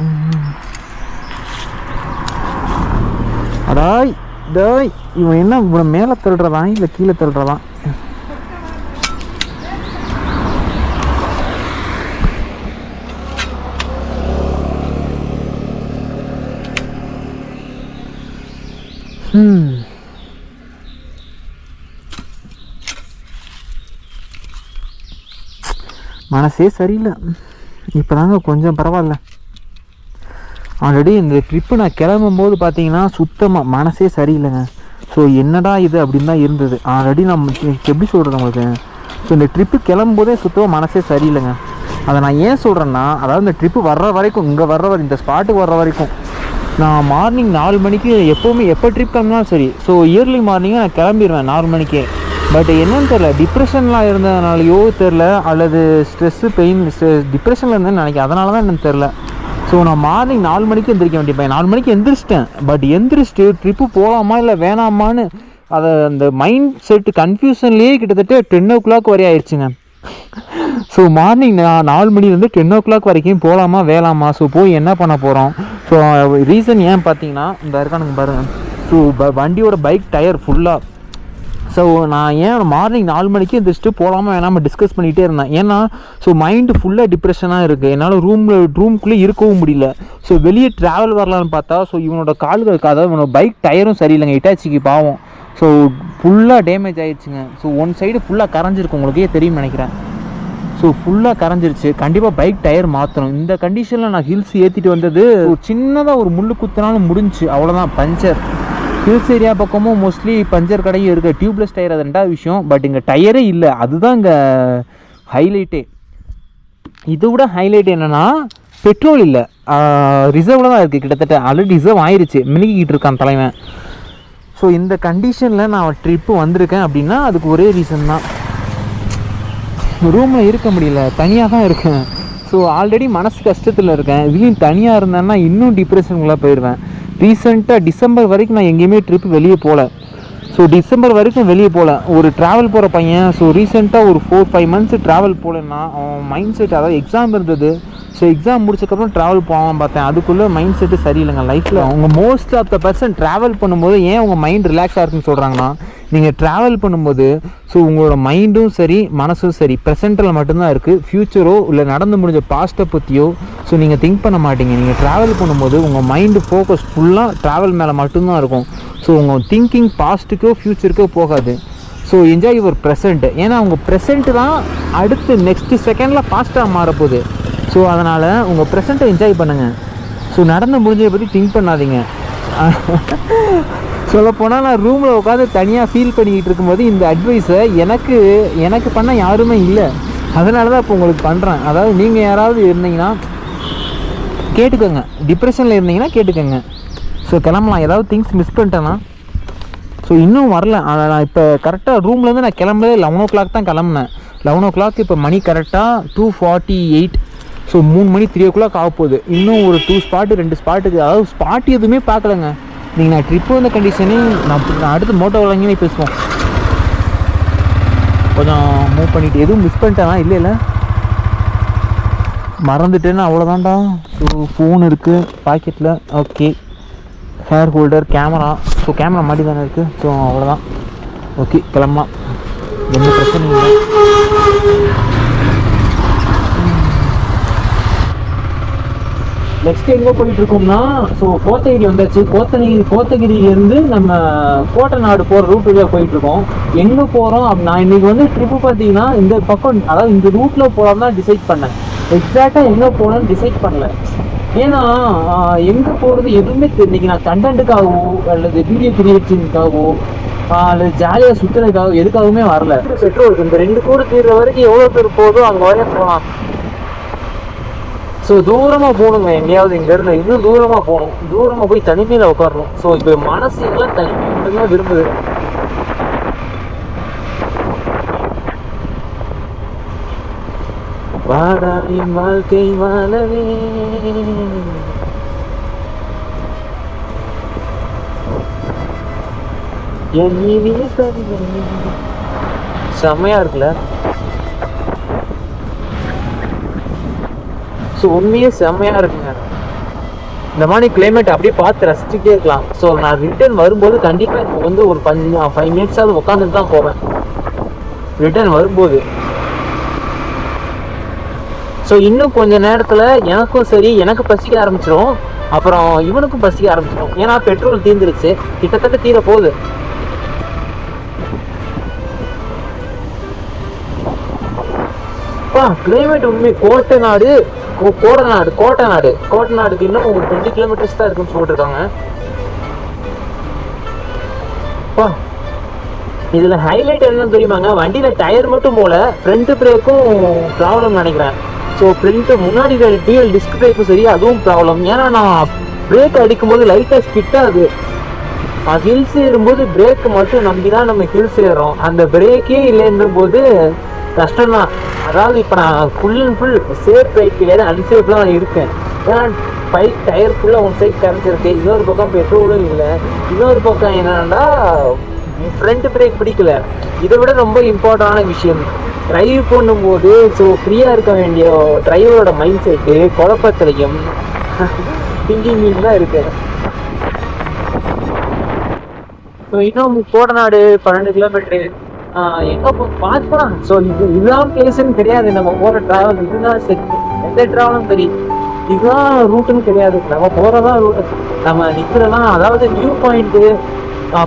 S2: அடாய் டாய், இவன் என்ன இவனை மேலே தள்ளுறதான் இல்லை கீழே தள்ளுறதான்? மனசே சரியில்லை. இப்போ தாங்க கொஞ்சம் பரவாயில்ல. ஆல்ரெடி இந்த ட்ரிப்பு நான் கிளம்பும்போது பார்த்தீங்கன்னா சுத்தமாக மனசே சரியில்லைங்க. ஸோ என்னடா இது அப்படின்னு தான் இருந்தது. ஆல்ரெடி நம்ம எப்படி சொல்கிறது உங்களுக்கு, ஸோ இந்த ட்ரிப்பு கிளம்பும்போதே சுத்தமாக மனசே சரியில்லைங்க. அதை நான் ஏன் சொல்கிறேன்னா, அதாவது இந்த ட்ரிப்பு வர்ற வரைக்கும், இங்கே வர்ற வரை, இந்த ஸ்பாட்டுக்கு வர்ற வரைக்கும் நான் மார்னிங் 4 மணிக்கு எப்போவுமே எப்போ ட்ரிப் கிளம்பினாலும் சரி, ஸோ இயர்லி மார்னிங்காக நான் கிளம்பிடுவேன் 4 மணிக்கே. பட் என்னன்னு தெரில, டிப்ரெஷன்லாம் இருந்ததுனாலையோ தெரில, அல்லது ஸ்ட்ரெஸ்ஸு பெயின் டிப்ரெஷனில் இருந்தேன்னு நினைக்கிறேன், அதனால தான் என்னன்னு தெரில.
S1: ஸோ நான் மார்னிங் 4 மணிக்கு எந்திரிக்க வேண்டிய பையன், 4 மணிக்கு எந்திரிச்சிட்டேன். பட் எந்திரிச்சிட்டு ட்ரிப்பு போகலாமா இல்லை வேணாமான்னு அதை அந்த மைண்ட் செட்டு கன்ஃபியூஷன்லேயே கிட்டத்தட்ட 10 o'clock வரை ஆயிடுச்சுங்க. ஸோ மார்னிங் 4 மணிலேருந்து 10 o'clock வரைக்கும் போகலாமா வேணாமா, ஸோ போய் என்ன பண்ண போகிறோம். ஸோ ரீசன் ஏன் பார்த்தீங்கன்னா இந்த இருக்கானுங்க பாருங்கள். ஸோ வண்டியோட பைக் டயர் ஃபுல்லாக. ஸோ நான் ஏன் மார்னிங் 4 மணிக்கு எந்திரிச்சிட்டு போகலாமா வேணாமல் டிஸ்கஸ் பண்ணிகிட்டே இருந்தேன். ஏன்னா ஸோ மைண்டு ஃபுல்லாக டிப்ரெஷனாக இருக்குது. என்னால் ரூம்குள்ளே இருக்கவும் முடியல. ஸோ வெளியே ட்ராவல் வரலான்னு பார்த்தா ஸோ இவனோட கால்களுக்கு, அதாவது இவனோட பைக் டயரும் சரியில்லைங்க, இட்டாச்சிக்கு பாவம். ஸோ ஃபுல்லாக டேமேஜ் ஆகிடுச்சுங்க. ஸோ ஒன் சைடு ஃபுல்லாக கரைஞ்சிருக்கு, உங்களுக்கே தெரியும்னு நினைக்கிறேன். ஸோ ஃபுல்லாக கரைஞ்சிருச்சு. கண்டிப்பாக பைக் டயர் மாற்றணும். இந்த கண்டிஷனில் நான் ஹில்ஸ் ஏற்றிட்டு வந்தது சின்னதாக ஒரு முள்ளு குத்தினாலும் முடிஞ்சு, அவ்வளோதான் பஞ்சர். ஹில்ஸ் ஏரியா பக்கமும் மோஸ்ட்லி பஞ்சர் கடையும் இருக்குது. டியூப்லெஸ் டயர் அது 2வது விஷயம். பட் இங்கே டயரே இல்லை, அதுதான் இங்கே ஹைலைட்டே. இதை விட ஹைலைட் என்னென்னா பெட்ரோல் இல்லை, ரிசர்வில் தான் இருக்குது. கிட்டத்தட்ட ஆல்ரெடி ரிசர்வ் ஆயிடுச்சு, மினிக்கிட்டு இருக்கான் தலைவன். ஸோ இந்த கண்டிஷனில் நான் ட்ரிப்பு வந்திருக்கேன் அப்படின்னா அதுக்கு ஒரே ரீசன் தான், ரூமில் இருக்க முடியல, தனியாக தான் இருக்கேன். ஸோ ஆல்ரெடி மனசு கஷ்டத்தில் இருக்கேன். இதுலேயும் தனியாக இருந்தேன்னா இன்னும் டிப்ரெஷனுக்குள்ளே போயிடுவேன். ரீசெண்டாக டிசம்பர் வரைக்கும் நான் எங்கேயுமே ட்ரிப்பு வெளியே போகல. ஸோ டிசம்பர் வரைக்கும் வெளியே போகல. ஒரு ட்ராவல் போகிற பையன். ஸோ ரீசெண்டாக ஒரு 4-5 months ட்ராவல் போகலன்னா அவன் மைண்ட் செட், அதாவது எக்ஸாம் இருந்தது. ஸோ எக்ஸாம் முடிச்சக்கப்புறம் ட்ராவல் போகாமல் பார்த்தேன். அதுக்குள்ளே மைண்ட் செட்டு சரியில்லைங்க லைஃப்பில். அவங்க most of the person travel பண்ணும்போது ஏன் உங்கள் மைண்ட் ரிலாக்ஸாக இருக்குன்னு சொல்கிறாங்கன்னா, நீங்கள் ட்ராவல் பண்ணும்போது ஸோ உங்களோட மைண்டும் சரி மனசும் சரி ப்ரெசென்ட்டில் மட்டும்தான் இருக்குது. ஃப்யூச்சரோ இல்லை நடந்து முடிஞ்ச பாஸ்ட்டை பற்றியோ ஸோ நீங்கள் திங்க் பண்ண மாட்டீங்க. நீங்கள் ட்ராவல் பண்ணும்போது உங்கள் மைண்டு ஃபோக்கஸ் ஃபுல்லாக ட்ராவல் மேலே மட்டும்தான் இருக்கும். ஸோ உங்கள் திங்கிங் பாஸ்ட்டுக்கோ ஃப்யூச்சருக்கோ போகாது. So enjoy your present. ஏன்னா உங்கள் ப்ரெசென்ட் தான் அடுத்து நெக்ஸ்ட்டு செகண்டில் ஃபாஸ்ட்டாக மாறப்போகுது. ஸோ அதனால் உங்கள் ப்ரெசென்ட்டை என்ஜாய் பண்ணுங்கள். ஸோ நடந்து முடிஞ்சதை பற்றி திங்க் பண்ணாதீங்க. சொல்லப்போனால் நான் ரூமில் உட்காந்து தனியாக ஃபீல் பண்ணிக்கிட்டு இருக்கும்போது இந்த அட்வைஸை எனக்கு பண்ண யாருமே இல்லை. அதனால தான் இப்போ உங்களுக்கு பண்ணுறேன். அதாவது நீங்கள் யாராவது இருந்தீங்கன்னா கேட்டுக்கோங்க, டிப்ரெஷனில் இருந்தீங்கன்னா கேட்டுக்கோங்க. ஸோ கிளம்பலாம். ஏதாவது திங்ஸ் மிஸ் பண்ணிட்டேன்னா ஸோ இன்னும் வரல. நான் இப்போ கரெக்டாக ரூம்லேருந்து நான் கிளம்புறதே 11 o'clock தான் கிளம்புனேன். 11 o'clock இப்போ மணி கரெக்டாக 2:48. ஸோ 3 மணி 3 o'clock ஆக போகுது. இன்னும் ஒரு 2 ஸ்பாட்டு 2 ஸ்பாட்டுக்கு, அதாவது ஸ்பாட் எதுவுமே பார்க்கலங்க. நீங்கள் நான் ட்ரிப்பு வந்த கண்டிஷனே நான் அடுத்து மோட்டோ வழங்கினே பேசுவோம். கொஞ்சம் மூவ் பண்ணிவிட்டு எதுவும் மிஸ் பண்ணிட்டேனா? இல்லை மறந்துட்டேன்னா அவ்வளோதான்டா. ஸோ ஃபோன் இருக்குது பாக்கெட்டில், okay. Hair holder, camera. So camera மாட்டி தானே இருக்குது. ஸோ அவ்வளோதான், ஓகே கிளம்பலாம். எந்த பிரச்சனையும் இல்லை. நெக்ஸ்ட் எங்கே போயிட்டு இருக்கோம்னா ஸோ கோத்தகிரி வந்தாச்சு. கோத்தகிரியிலேருந்து நம்ம கோட்டநாடு போகிற ரூட் வழியாக போயிட்டு இருக்கோம். எங்கே போகிறோம் அப்படின்னா இன்னைக்கு வந்து ட்ரிப்பு பார்த்தீங்கன்னா இந்த பக்கம், அதாவது இந்த ரூட்டில் போகலாம் தான் டிசைட் பண்ணேன். எக்ஸாக்டாக எங்கே போகலான்னு டிசைட் பண்ணல. ஏன்னா எங்கே போகிறது எதுவுமே இன்னைக்கு நான் கண்டென்ட்டுக்காகவோ அல்லது வீடியோ கிரியேஷனுக்காகவோ அல்லது ஜாலியாக சுற்றுறதுக்காக எதுக்காகவுமே வரல. பெட்ரோல் இந்த 2 கோடி தீர்ற வரைக்கும் எவ்வளோ பேர் போதோ அங்கே வரையும் போகலாம். ஸோ தூரமாக போகணுங்க, எங்கேயாவது இங்கேருந்து இன்னும் தூரமாக போகணும். தூரமாக போய் தனிமையில் உட்காரணும். ஸோ இப்போ மனசு எல்லாம் தனிமை மட்டும்தான் விரும்புது. வாடா என் வாழ்க்கை வாழவே, செம்மையா இருக்குல்ல. ஸோ உண்மையே செம்மையாக இருக்குங்க. இந்த மாதிரி கிளைமேட் அப்படியே பார்த்து ரசிச்சுட்டே இருக்கலாம். ஸோ நான் ரிட்டர்ன் வரும்போது கண்டிப்பாக இப்போ வந்து ஒரு 5 minutes உட்காந்துட்டு தான் போவேன் ரிட்டர்ன் வரும்போது. ஸோ இன்னும் கொஞ்ச நேரத்தில் எனக்கும் சரி எனக்கு பசிக்க ஆரம்பிச்சிடும், அப்புறம் இவனுக்கும் பசிக்க ஆரம்பிச்சிடும். ஏன்னா பெட்ரோல் தீர்ந்துருச்சு, கிட்டத்தட்ட தீர போகுது. கிளைமேட் உண்மை. கோட்டநாடுக்கு இன்னும் ஒரு 20 kilometers தான் இருக்குன்னு சொல்லிருக்காங்க. இதுல ஹைலைட் என்னன்னு தெரியுமாங்க, வண்டியில டயர் மட்டும் போல ஃப்ரண்ட் பிரேக்கும் ப்ராப்ளம் நினைக்கிறேன். ஸோ ஃப்ரண்ட் முன்னாடி டிஎல் டிஸ்க் பிரேக்கும் சரி அதுவும் ப்ராப்ளம். ஏன்னா நான் பிரேக் அடிக்கும்போது லைட்டாக ஸ்கிட்டாகுது. ஹில்ஸ் ஏறும்போது பிரேக் மட்டும் நம்பி தான் நம்ம ஹில்ஸ் ஏறோம். அந்த பிரேக்கே இல்லைன்ற போது கஷ்டம்தான். அதாவது இப்போ நான் full and full safe right கிடையாது, அன்சேஃப்லாம் இருக்கேன். ஏன்னா பைக் டயர் ஃபுல்லாக ஒன் சைட் கரைச்சிருக்கு, இன்னொரு பக்கம் பெட்ரோலும் இல்லை, இன்னொரு பக்கம் என்னன்னா ஃப்ரண்ட் பிரேக் பிடிக்கல. இதை விட ரொம்ப இம்பார்ட்டண்டான விஷயம், டிரைவ் பண்ணும்போது ஸோ ஃப்ரீயாக இருக்க வேண்டிய டிரைவரோட மைண்ட் செட்டு குழப்பத்திலையும் திங்கிங்லையும் தான் இருக்கு. ஸோ இன்னும் கோடநாடு 12 கிலோமீட்டரு எங்கே பார்க்கலாம். ஸோ இதுதான் பிளேஸ்ன்னு கிடையாது, நம்ம போகிற ட்ராவல் இதுதான் சரி, எந்த ட்ராவலும் சரி இதுதான் ரூட்டுன்னு கிடையாது, நம்ம போகிறதான் ரூட்டு. நம்ம நிற்கிறதா அதாவது வியூ பாயிண்ட்டு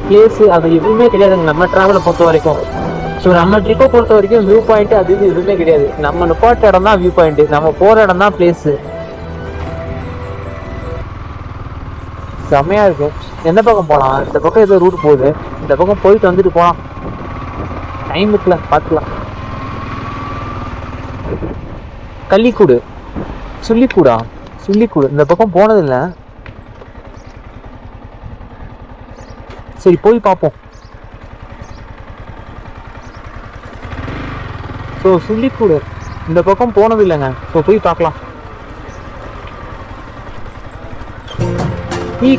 S1: பிளேஸு அது எதுவுமே கிடையாதுங்க நம்ம ட்ராவலை பொறுத்த வரைக்கும். ஸோ நம்ம ட்ரிப்பை பொறுத்த வரைக்கும் வியூ பாயிண்ட்டு அது இது எதுவுமே கிடையாது, நம்ம நிப்பாட்ட இடம் தான் வியூ பாயிண்ட்டு, நம்ம போகிற இடம் தான் பிளேஸு. செம்மையாக இருக்கும். எந்த பக்கம் போகலாம்? இந்த பக்கம் ஏதோ ரூட் போகுது, இந்த பக்கம் போயிட்டு வந்துட்டு போகலாம், டைம் இருக்குல்ல பார்த்துக்கலாம். கள்ளிக்கூடு, சுள்ளிக்கூடா, சுள்ளிக்கூடு இந்த பக்கம் போனதில்லை, சரி போய் பார்ப்போம். ஸோ சுள்ளிக்கூடு இந்த பக்கம் போனது இல்லைங்க, ஸோ போய் பார்க்கலாம்.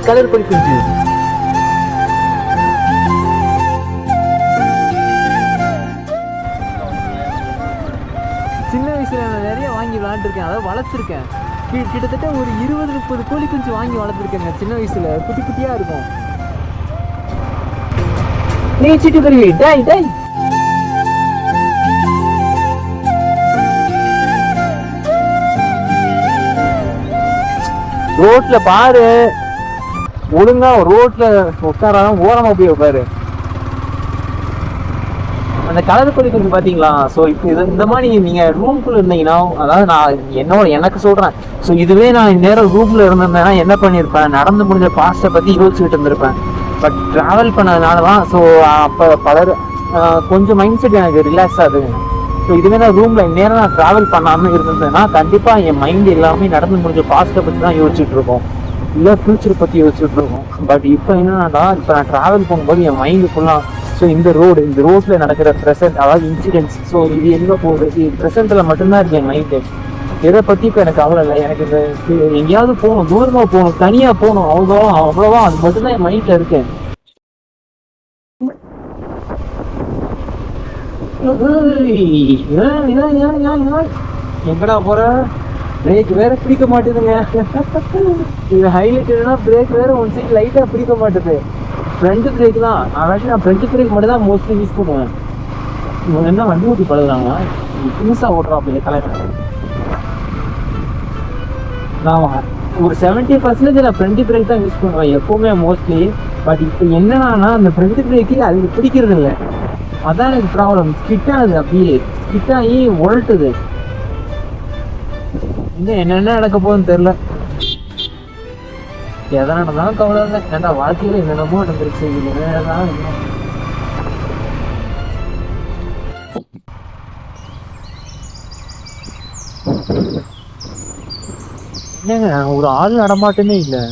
S1: கலர் படிக்கிச்சு சின்ன வயசுல நான் நிறைய வாங்கி விளையாண்டுருக்கேன், அதாவது வளர்த்துருக்கேன். கிட்டத்தட்ட ஒரு 20-30 கோழி குஞ்சு வாங்கி வளர்த்துருக்கேங்க சின்ன வயசுல, குட்டி குட்டியா இருக்கும். நீ சிட்டுக்குருவி டை டை ரோட்ல பாரு, ஒழுங்கா ரோட்ல உட்காராம ஓரமா போய் உட்காரு. அந்த கலர் கொடிக்கிறது பாத்தீங்களா? ஸோ இப்போ இந்த மாதிரி நீங்க ரூம்குள்ள இருந்தீங்கன்னா, அதாவது நான் எனக்கு சொல்றேன், ஸோ இதுவே நான் நேரம் ரூம்ல இருந்திருந்தேன்னா என்ன பண்ணியிருப்பேன், நடந்து முடிஞ்ச பாஸ்ட்டை பத்தி யோசிச்சுட்டு இருந்திருப்பேன். பட் டிராவல் பண்ணதுனால தான் ஸோ அப்போ கொஞ்சம் மைண்ட் செட் எனக்கு ரிலாக்ஸ் ஆகுதுங்க. ஸோ இதுவே நான் ரூமில் நேரம் நான் ட்ராவல் பண்ணாமல் இருந்தேன்னா கண்டிப்பாக என் மைண்ட் எல்லாமே நடந்து முடிஞ்ச பாஸ்ட்டை பற்றி தான் யோசிச்சுட்டு இருக்கோம், இல்லை ஃப்யூச்சரை பற்றி யோசிச்சுட்டு இருக்கோம். பட் இப்போ என்னன்னா, இப்போ நான் ட்ராவல் போகும்போது என் மைண்டு ஃபுல்லாக ஸோ இந்த ரோட்டில் நடக்கிற ப்ரெசென்ட், அதாவது இன்சிடென்ட்ஸ், ஸோ இது எங்கே போகுது, இது ப்ரெசென்ட்டில் மட்டும்தான் இருக்கு என் மைண்டு. எதை பற்றி இப்போ எனக்கு அவ்வளோ இல்லை, எனக்கு இந்த எங்கேயாவது போகணும், தூரமாக போகணும், தனியாக போகணும், அவ்வளோவா அது மட்டும்தான் என் மைண்டில் இருக்கேன். எங்கடா போற? பிரேக் வேற பிடிக்க மாட்டேதுங்க. இது ஹைலைட் என்னன்னா பிரேக் வேற ஒன் சைட் லைட்டா பிடிக்க மாட்டேது. ஃப்ரண்ட் பிரேக் தான், நான் ஃப்ரண்ட் பிரேக் மட்டும் தான் மோஸ்ட்லி யூஸ் பண்ணுவேன். இவங்க என்ன வண்டி ஓட்டி பழகுறாங்க, புதுசாக ஓட்டுறோம் அப்படி தலைவர். நான் ஒரு 70% நான் ஃப்ரண்ட் பிரேக் தான் யூஸ் பண்ணுவேன் எப்பவுமே மோஸ்ட்லி. பட் இப்போ என்னன்னா அந்த ஃப்ரண்ட் பிரேக்கு அது பிடிக்கிறது இல்லை, அதான் எனக்கு ப்ராப்ளம். ஸ்கிட் ஆகுது, அப்படியே ஸ்கிட் ஆகி உழட்டுது. இன்னும் என்னென்ன நடக்க போகுதுன்னு தெரில. எதை நடந்தாலும் கவலை இல்லை, ஏன்னா வாழ்க்கையில் என்னென்னமோ நடந்துருச்சு. என்னங்க ஒரு ஆள் நடமாட்டமே இல்லை.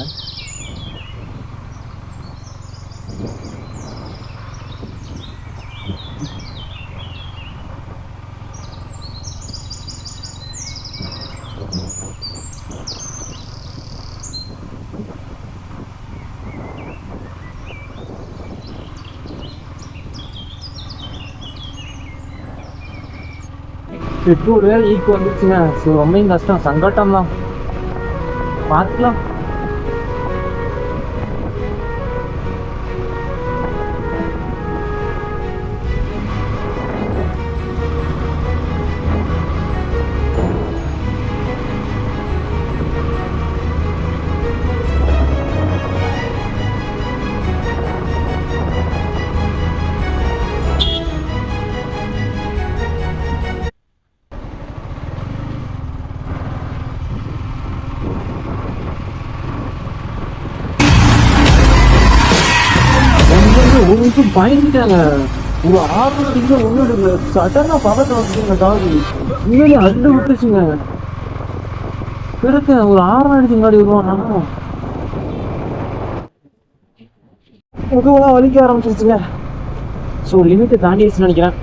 S1: பெட்ரோல் வேறு ஈக்கு வந்துச்சுங்க. ஸோ ரொம்ப கஷ்டம், சங்கட்டம் தான். பார்க்கலாம். பயந்துட்டாங்க. ஒரு 6 மணிக்கு ஒண்ணு சட்டனா பக்கத்துல வந்துச்சுங்க டாகி. உண்மையிலே அண்டு விட்டுச்சுங்க. பிறகு ஒரு 6 அடிச்சு முன்னாடி வருவான். முதுவெல்லாம் வலிக்க ஆரம்பிச்சிருச்சுங்க. ஸோ லிமிட்டை தாண்டிடுச்சுன்னு நினைக்கிறேன்.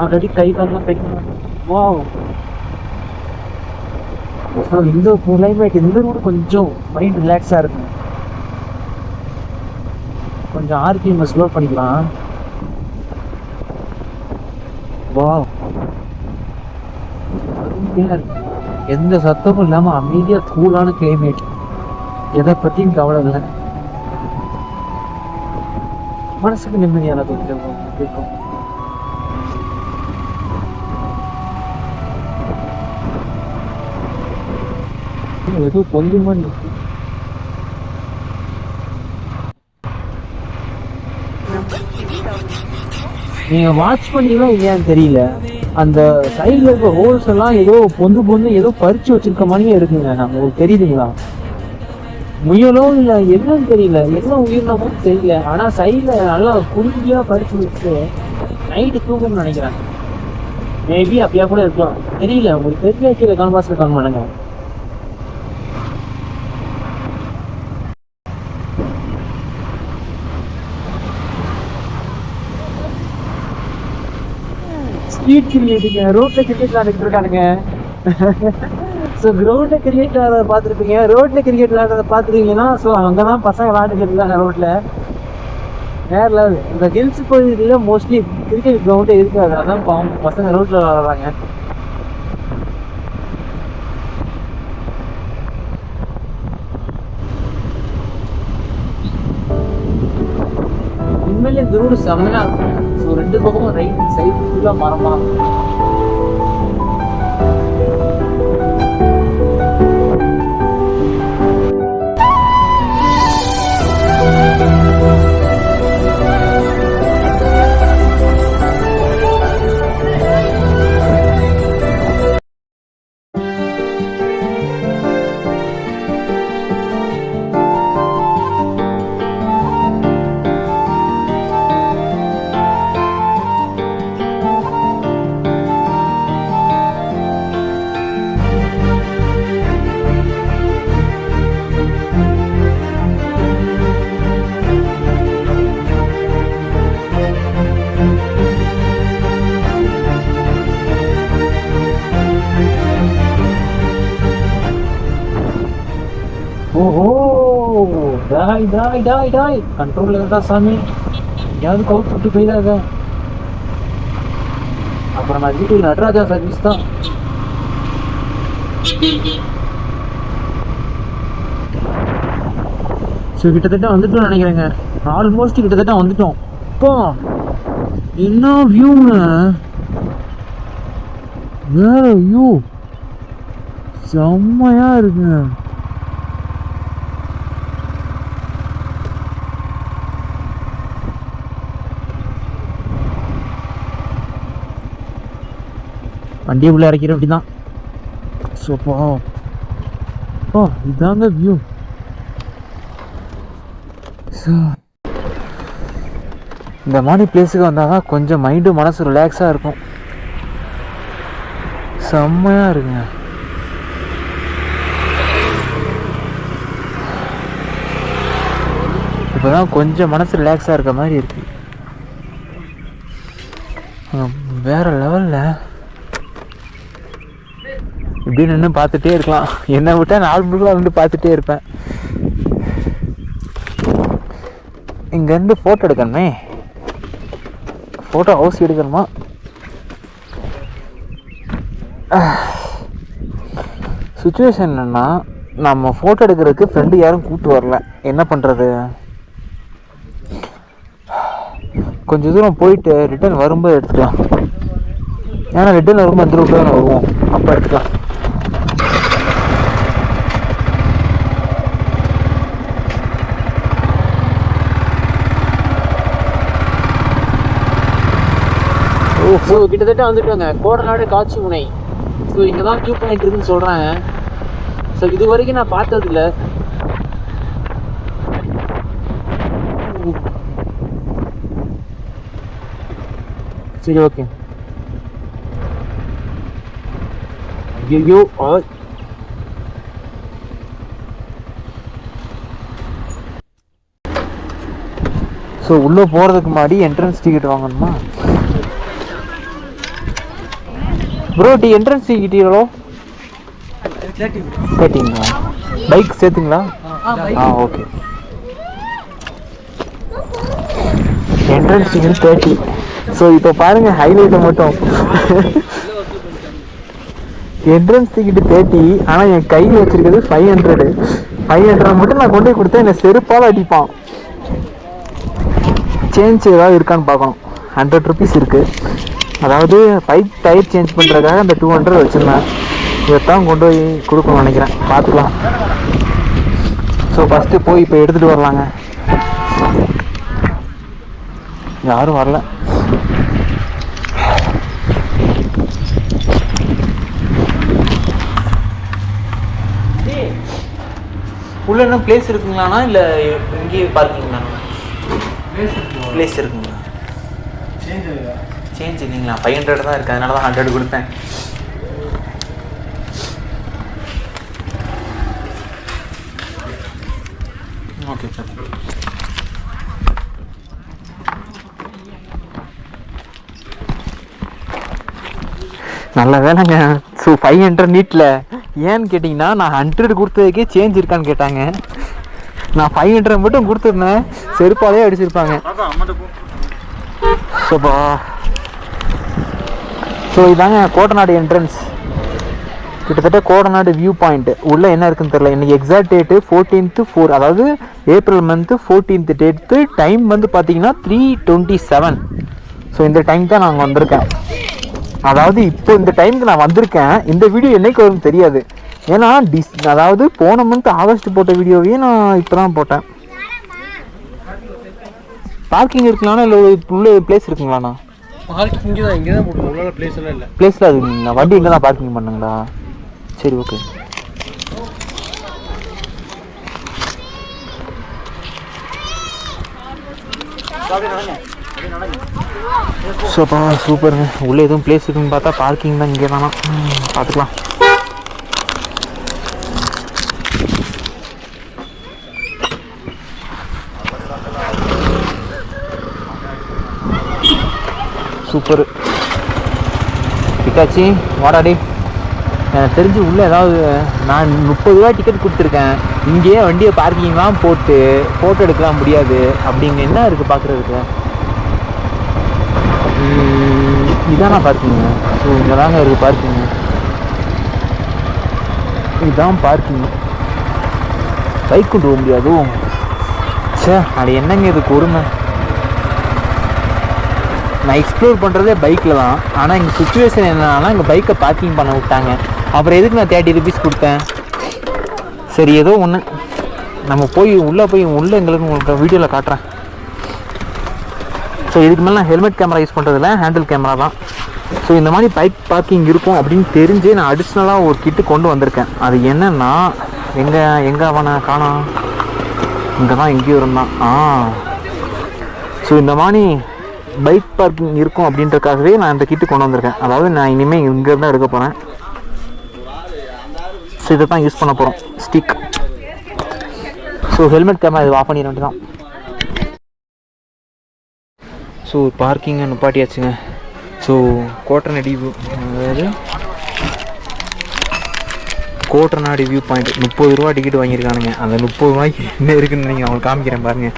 S1: ஆல்ரெடி கை காலெல்லாம் தைக்கணும். வா ஸோ இந்த கிளைமேட் இந்த ரோடு கொஞ்சம் மைண்ட் ரிலாக்ஸாக இருக்கும். கொஞ்சம் ஆர்பிஎம் ஸ்லோ பண்ணிக்கலாம். வா, எந்த சத்தமும் இல்லாமல் அமைதியாக கூலான கிளைமேட். எதை பற்றியும் கவலை இல்லை. மனசுக்கு நிம்மதியான கொஞ்சம் இருக்கும். ஏதோ கொஞ்சமா இருக்கு. நீங்க வாட்ச் பண்ணீங்களா இல்லையான்னு தெரியல, அந்த சைட்ல இருக்க ஹோல்ஸ் எல்லாம் ஏதோ பொந்து ஏதோ பறிச்சு வச்சிருக்க மாதிரியே இருக்குங்க. உங்களுக்கு தெரியுதுங்களா? முயலோ இல்ல என்னன்னு தெரியல, என்ன உயிரினமும் தெரியல. ஆனா சைட்ல நல்லா குறுகியா பறிச்சு வச்சு நைட்டு தூக்கணும்னு நினைக்கிறேன். மேபி அப்படியா கூட இருக்கலாம், தெரியல. உங்களுக்கு தெரிஞ்ச கீழே கான்பாஸ்ல கான் பண்ணுங்க. ஸ்ட்ரீட் கிரிக்கெட்டுங்க, ரோட்ல கிரிக்கெட் விளையாண்டுட்டு இருக்கானுங்க. ஸோ கிரவுண்ட்ல கிரிக்கெட் விளையாடுறத பார்த்துருப்பீங்க, ரோட்ல கிரிக்கெட் விளையாடுறத பார்த்துருக்கீங்கன்னா ஸோ அங்கே தான் பசங்க விளையாண்டுட்டு இருக்காங்க ரோட்ல. வேற லெவல். இந்த ஹில்ஸ் பகுதியில் மோஸ்ட்லி கிரிக்கெட் கிரவுண்டே இருக்காது, அதான் பசங்க ரோட்ல விளையாடுறாங்க. உண்மையிலே இந்த ரோடு செம்மையா இருக்கும். ஸோ ரெண்டு பக்கமும் ரைட் சைடு ஃபுல்லாக மரமா. ஓஹோ, டாய் டாய் டாய் டாய், கண்ட்ரோல் இருந்தா சாமி, எங்கேயாவது கவுத்து விட்டு போயிடாத. அப்புறம் நான் வீட்டுக்கு நடராஜா சர்வீஸ் தான். ஸோ கிட்டத்தட்ட வந்துட்டோம் நினைக்கிறேங்க. ஆல்மோஸ்ட் கிட்டத்தட்ட வந்துட்டோம். இப்போ என்ன வியூங்க, வேற வியூ செம்மையா இருக்குங்க. வண்டியை உள்ள இறக்கிற அப்படிதான். சோப்பா இதாங்க வியூ. இந்த மாதிரி பிளேஸுக்கு வந்தால் தான் கொஞ்சம் மைண்டு மனசு ரிலாக்ஸாக இருக்கும். செம்மையாக இருக்குங்க. இப்போ தான் கொஞ்சம் மனசு ரிலாக்ஸாக இருக்க மாதிரி இருக்கு. வேற லெவலில் இப்படி நின்று பார்த்துட்டே இருக்கலாம். என்னை விட்டால் நாள் முழுக்க வந்து பார்த்துட்டே இருப்பேன். இங்கேருந்து ஃபோட்டோ எடுக்கணுமே, ஃபோட்டோ ஹவுஸ் எடுக்கணுமா? சுச்சுவேஷன் என்னென்னா, நம்ம ஃபோட்டோ எடுக்கிறதுக்கு ஃப்ரெண்டு யாரும் கூப்பிட்டு வரல. என்ன பண்ணுறது? கொஞ்சம் தூரம் போயிட்டு ரிட்டர்ன் வரும்போது எடுத்துக்கலாம். ஏன்னா ரிட்டர்ன் வரும்போது அந்த ரூட்டில் தான் வருவோம், அப்போ எடுத்துக்கலாம். ஸோ கிட்டத்தட்ட வந்துட்டோங்க கோடநாடு காட்சி முனை. ஸோ இங்கே தான் வியூ பாயிண்ட் இருக்குன்னு சொல்கிறாங்க. ஸோ இது வரைக்கும் நான் பார்த்ததில்ல. சரி, ஓகே. ஐயோ, ஸோ உள்ளே போகிறதுக்கு முன்னாடி என்ட்ரன்ஸ் டிக்கெட் வாங்கணுமா? ப்ரோ, என்ட்ரன்ஸ் டிக்கெட் எவ்வளோ? தேர்ட்டிங்களா? பைக் சேர்த்துங்களா? ஓகே. Entrance ticket 30. ஸோ இப்போ பாருங்கள் ஹைலைட்டை மட்டும். என்ட்ரன்ஸ் டிக்கெட் 30, ஆனால் என் கையில் வச்சுருக்கிறது 500. 500 மட்டும் நான் கொண்டு போய் கொடுத்தேன், என்னை செருப்பால் அடிப்பான். சேஞ்ச் ஏதாவது இருக்கான்னு பார்க்கணும். 100 ருபீஸ் இருக்குது. அதாவது பைக் டயர் சேஞ்ச் பண்ணுறதுக்காக அந்த 200 வச்சுருந்தேன். இதைத்தான் கொண்டு போய் கொடுக்கணும்னு நினைக்கிறேன். பார்த்துக்கலாம். ஸோ ஃபஸ்ட்டு போய் இப்போ எடுத்துகிட்டு வரலாங்க. யாரும் வரல. உள்ள என்ன பிளேஸ் இருக்குங்களாண்ணா இல்லை இங்கேயே பார்க்கிங்களாண்ணா? பிளேஸ் இருக்குங்களா? சேஞ்ச் இல்லைங்களா? 500 தான் இருக்குது, அதனால தான் 100 கொடுத்தேன். Okay sir. நல்ல வேலைங்க. ஸோ 500 நீட்டில். ஏன்னு கேட்டிங்கன்னா நான் 100 கொடுத்ததுக்கே சேஞ்ச் இருக்கான்னு கேட்டாங்க. நான் 500 மட்டும் கொடுத்துருந்தேன், செருப்பாலே அடிச்சிருப்பாங்க. ஸோ இதாங்க கோட்டநாடு என்ட்ரன்ஸ். கிட்டத்தட்ட கோட்டநாடு வியூ பாயிண்ட். உள்ளே என்ன இருக்குன்னு தெரியல. இன்றைக்கி எக்ஸாக்ட் டேட்டு 14th 4, அதாவது April month 14th date. Time வந்து பார்த்தீங்கன்னா 3:27. ஸோ இந்த டைம் தான் நாங்கள் வந்திருக்கேன். அதாவது இப்போ இந்த டைமுக்கு நான் வந்திருக்கேன். இந்த வீடியோ என்னைக்கு வரும்னு தெரியாது. ஏன்னா அதாவது போன மந்த் ஆகஸ்ட் போட்ட வீடியோவையே நான் இப்போ தான் போட்டேன். பார்க்கிங் இருக்குங்களாண்ணா இல்லை உள்ள பிளேஸ் இருக்குங்களாண்ணா?
S5: பார்க்கிங் தான், இங்கே தான் போட்டுருவோம். உள்ள பிளேஸ் எல்லாம் இல்லை.
S1: பிளேஸில் இருக்குங்களா? வண்டி இங்கே தான் பார்க்கிங் பண்ணுங்களா? சரி, ஓகே. ஸோப்பா சூப்பருங்க. உள்ளே எதுவும் பிளேஸ் இருக்குன்னு பார்த்தா பார்க்கிங் தான் இங்கே தானா? பார்த்துக்கலாம். சூப்பர். கிட்டாச்சி வாடாடி. எனக்கு தெரிஞ்சு உள்ளே ஏதாவது நான் 30 ரூபா டிக்கெட் கொடுத்துருக்கேன். இங்கேயே வண்டியை பார்க்கிங்லாம் போட்டு ஃபோட்டோ எடுக்கலாம் முடியாது. அப்படிங்க என்ன இருக்குது பார்க்குறதுக்கு? இதானா பார்க்கிங்க? ஸோ இங்கே தாங்க இருக்குது பார்க்கிங்க. இதுதான் பார்க்கிங். பைக் கொண்டு போக முடியாது. சே, அது என்னங்க இது கொடுமை. நான் எக்ஸ்ப்ளோர் பண்ணுறதே பைக்கில் தான். ஆனால் இங்கே சுச்சுவேஷன் என்னன்னா இங்கே பைக்கை பார்க்கிங் பண்ண விட்டாங்க. அப்புறம் எதுக்கு நான் 30 ருபீஸ் கொடுத்தேன்? சரி, ஏதோ ஒன்று. நம்ம போய் உள்ளே எங்களுக்கு உங்களுக்கு வீடியோவில் காட்டுறேன். ஸோ இதுக்கு மேலே நான் ஹெல்மெட் கேமரா யூஸ் பண்ணுறதில்ல, ஹேண்டில் கேமரா தான். ஸோ இந்த மாதிரி பைக் பார்க்கிங் இருக்கும் அப்படின்னு தெரிஞ்சு நான் அடிஷ்னலாக ஒரு கிட்டு கொண்டு வந்திருக்கேன். அது என்னென்னா எங்கே அவனை காணோம். இங்கே தான் எங்கேயும் இருந்தான். ஸோ இந்த மாதிரி பைக் பார்க்கிங் இருக்கும் அப்படின்றதுக்காகவே நான் இந்த கிட்டு கொண்டு வந்திருக்கேன். அதாவது நான் இனிமேல் இங்கே தான் எடுக்க போகிறேன். ஸோ இதை தான் யூஸ் பண்ண போகிறோம், ஸ்டிக். ஸோ ஹெல்மெட் கேமரா இது ஆஃப் பண்ணிட வேண்டியதான். ஸோ பார்க்கிங்கை நிப்பாட்டியாச்சுங்க. ஸோ கோட்டநாடு வியூ, அதாவது கோட்டநாடு வியூ பாயிண்ட் 30 ரூபா டிக்கெட் வாங்கியிருக்கானுங்க. அந்த 30 ரூபாய்க்கு என்ன இருக்குன்னு நீங்கள் அவங்களுக்கு காமிக்கிறேன் பாருங்கள்.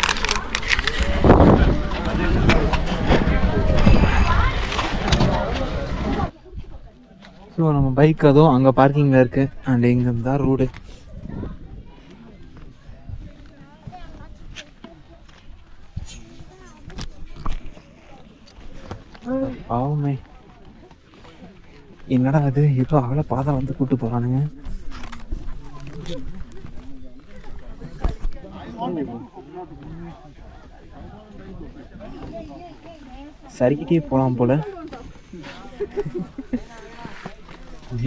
S1: ஸோ நம்ம பைக் அதுவும் அங்கே பார்க்கிங்கில் இருக்குது. அண்ட் இங்கே தான் ரோடு. பாவமே, என்னடா அது இப்போ அவ்வளோ பாதை வந்து கூப்பிட்டு போகிறானுங்க. சரிக்கிட்டே போகலாம் போல.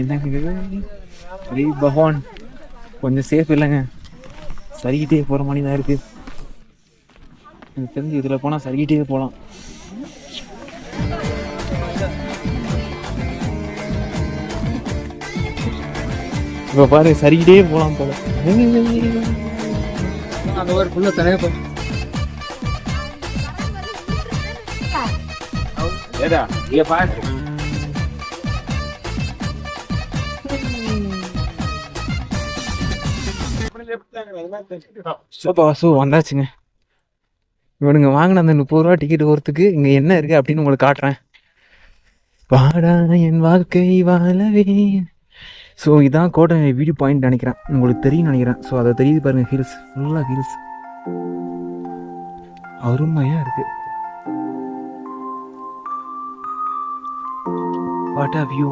S1: என்னங்க பகவான், கொஞ்சம் சேஃப் இல்லைங்க. சரிக்கிட்டே போகிற மாதிரி தான் இருக்குது. எனக்கு தெரிஞ்சு இதில் போனால் சரிக்கிட்டே போகலாம். இப்போ பாரு, சரிக்கிட்டே போகலாம் போல.
S5: அந்த ஒரு ஃபுல்லாக தனியாக போ. ஏடா இங்கே பாரு.
S1: ஸோ வந்தாச்சுங்க. இவனுங்க வாங்கின அந்த 30 ரூபா டிக்கெட் போகிறதுக்கு இங்கே என்ன இருக்குது அப்படின்னு உங்களுக்கு காட்டுறேன். வாடா என் வாழ்க்கை வாழவே. ஸோ இதான் கோட்டை வீடியோ பாயிண்ட் நினைக்கிறேன், உங்களுக்கு தெரியும் நினைக்கிறேன். ஸோ அதை தெரியுது பாருங்கள், ஹில்ஸ் ஃபுல்லாக ஹில்ஸ் அருமையாக இருக்குது. What are view.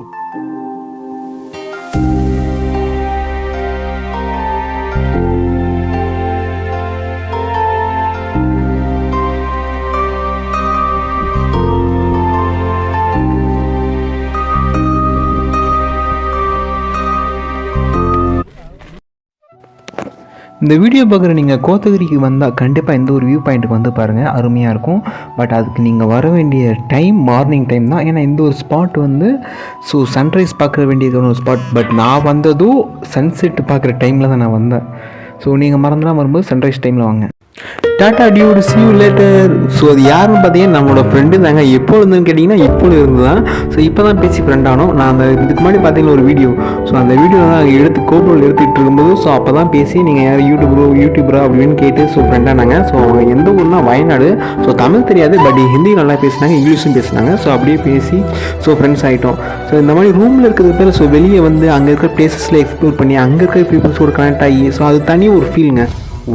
S2: இந்த வீடியோ பார்க்குற நீங்கள் கோத்தகிரிக்கு வந்தால் கண்டிப்பாக இந்த ஒரு வியூ பாயிண்ட்டுக்கு வந்து பாருங்கள், அருமையாக இருக்கும். பட் அதுக்கு நீங்கள் வர வேண்டிய டைம் மார்னிங் டைம் தான். ஏன்னா இந்த ஒரு ஸ்பாட் வந்து ஸோ சன்ரைஸ் பார்க்குற வேண்டியது ஒரு ஸ்பாட். பட் நான் வந்ததும் சன்செட் பார்க்குற டைமில் தான் நான் வந்தேன். ஸோ நீங்கள் மறந்துடாமல் வரும்போது சன்ரைஸ் டைமில் வாங்க. Tata Dude, see you later. So அது யாருன்னு பார்த்தீங்கன்னா நம்மளோட ஃப்ரெண்டு தாங்க. எப்போ இருந்துன்னு கேட்டிங்கன்னா இப்போ இருந்து தான். ஸோ இப்போ தான் பேசி ஃப்ரெண்ட் ஆனோம். நான் அந்த இதுக்கு முன்னாடி பார்த்தீங்கன்னா ஒரு வீடியோ, ஸோ அந்த வீடியோ தான் எடுத்து கோப்ரோவில் எடுத்துகிட்டு இருக்கும்போது ஸோ அப்போ தான் பேசி நீங்கள் யார் யூடியூபரா அப்படின்னு கேட்டு ஸோ ஃப்ரெண்டானாங்க. ஸோ அவங்க எந்த ஊர்னா வயநாடு. ஸோ தமிழ் தெரியாது, பட் ஹிந்தி நல்லா பேசினாங்க, இங்கிலீஷும் பேசினாங்க. ஸோ அப்படியே பேசி ஸோ ஃப்ரெண்ட்ஸ் ஆகிட்டோம். ஸோ இந்த மாதிரி ரூமில் இருக்கிறது பேர் ஸோ வெளியே வந்து அங்கே இருக்கிற பிளேசஸில் எக்ஸ்ப்ளோர் பண்ணி அங்கே இருக்கிற பீப்புள்ஸோட கனெக்ட் ஆகி ஸோ அது தனி ஒரு ஃபீலுங்க.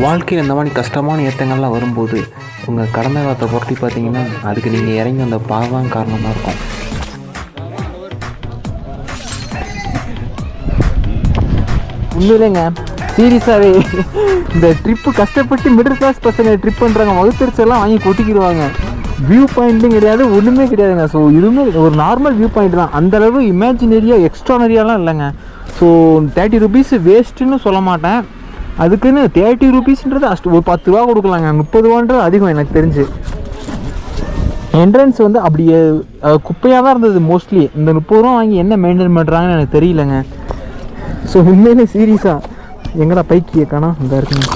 S2: வாழ்க்கையில் இந்த மாதிரி கஷ்டமான ஏற்றங்கள்லாம் வரும்போது உங்கள் கடந்த காலத்தை புரட்டி பார்த்தீங்கன்னா அதுக்கு நீங்கள் இறங்கி வந்த பாவம் காரணமாக இருக்கும்.
S1: உண்மையிலேங்க சீரியஸாகவே இந்த ட்ரிப்பு கஷ்டப்பட்டு மிடில் கிளாஸ் பசங்க ட்ரிப் பண்ணுறாங்க, வகுத்தரிச்செல்லாம் வாங்கி கொட்டிக்கிடுவாங்க. வியூ பாயிண்ட்டும் கிடையாது, ஒன்றுமே கிடையாதுங்க. ஸோ இதுவுமே ஒரு நார்மல் வியூ பாயிண்ட் தான், அந்தளவு இமேஜினரியாக எக்ஸ்ட்ரானரியாலாம் இல்லைங்க. ஸோ 30 rupees வேஸ்ட்டுன்னு சொல்ல மாட்டேன். அதுக்குன்னு 30 rupeesன்றது ஒரு 10 ரூபா கொடுக்கலாங்க, 30 ரூபான்றது அதிகம் எனக்கு தெரிஞ்சு. என்ட்ரன்ஸ் வந்து அப்படியே குப்பையாக தான் இருந்தது மோஸ்ட்லி. இந்த 30 ரூபா வாங்கி என்ன மெயின்டைன் பண்ணுறாங்கன்னு எனக்கு தெரியலங்க. ஸோ உண்மையிலே சீரியஸாக எங்கடா பைக்கிய காணோம், இந்த இருக்குங்க.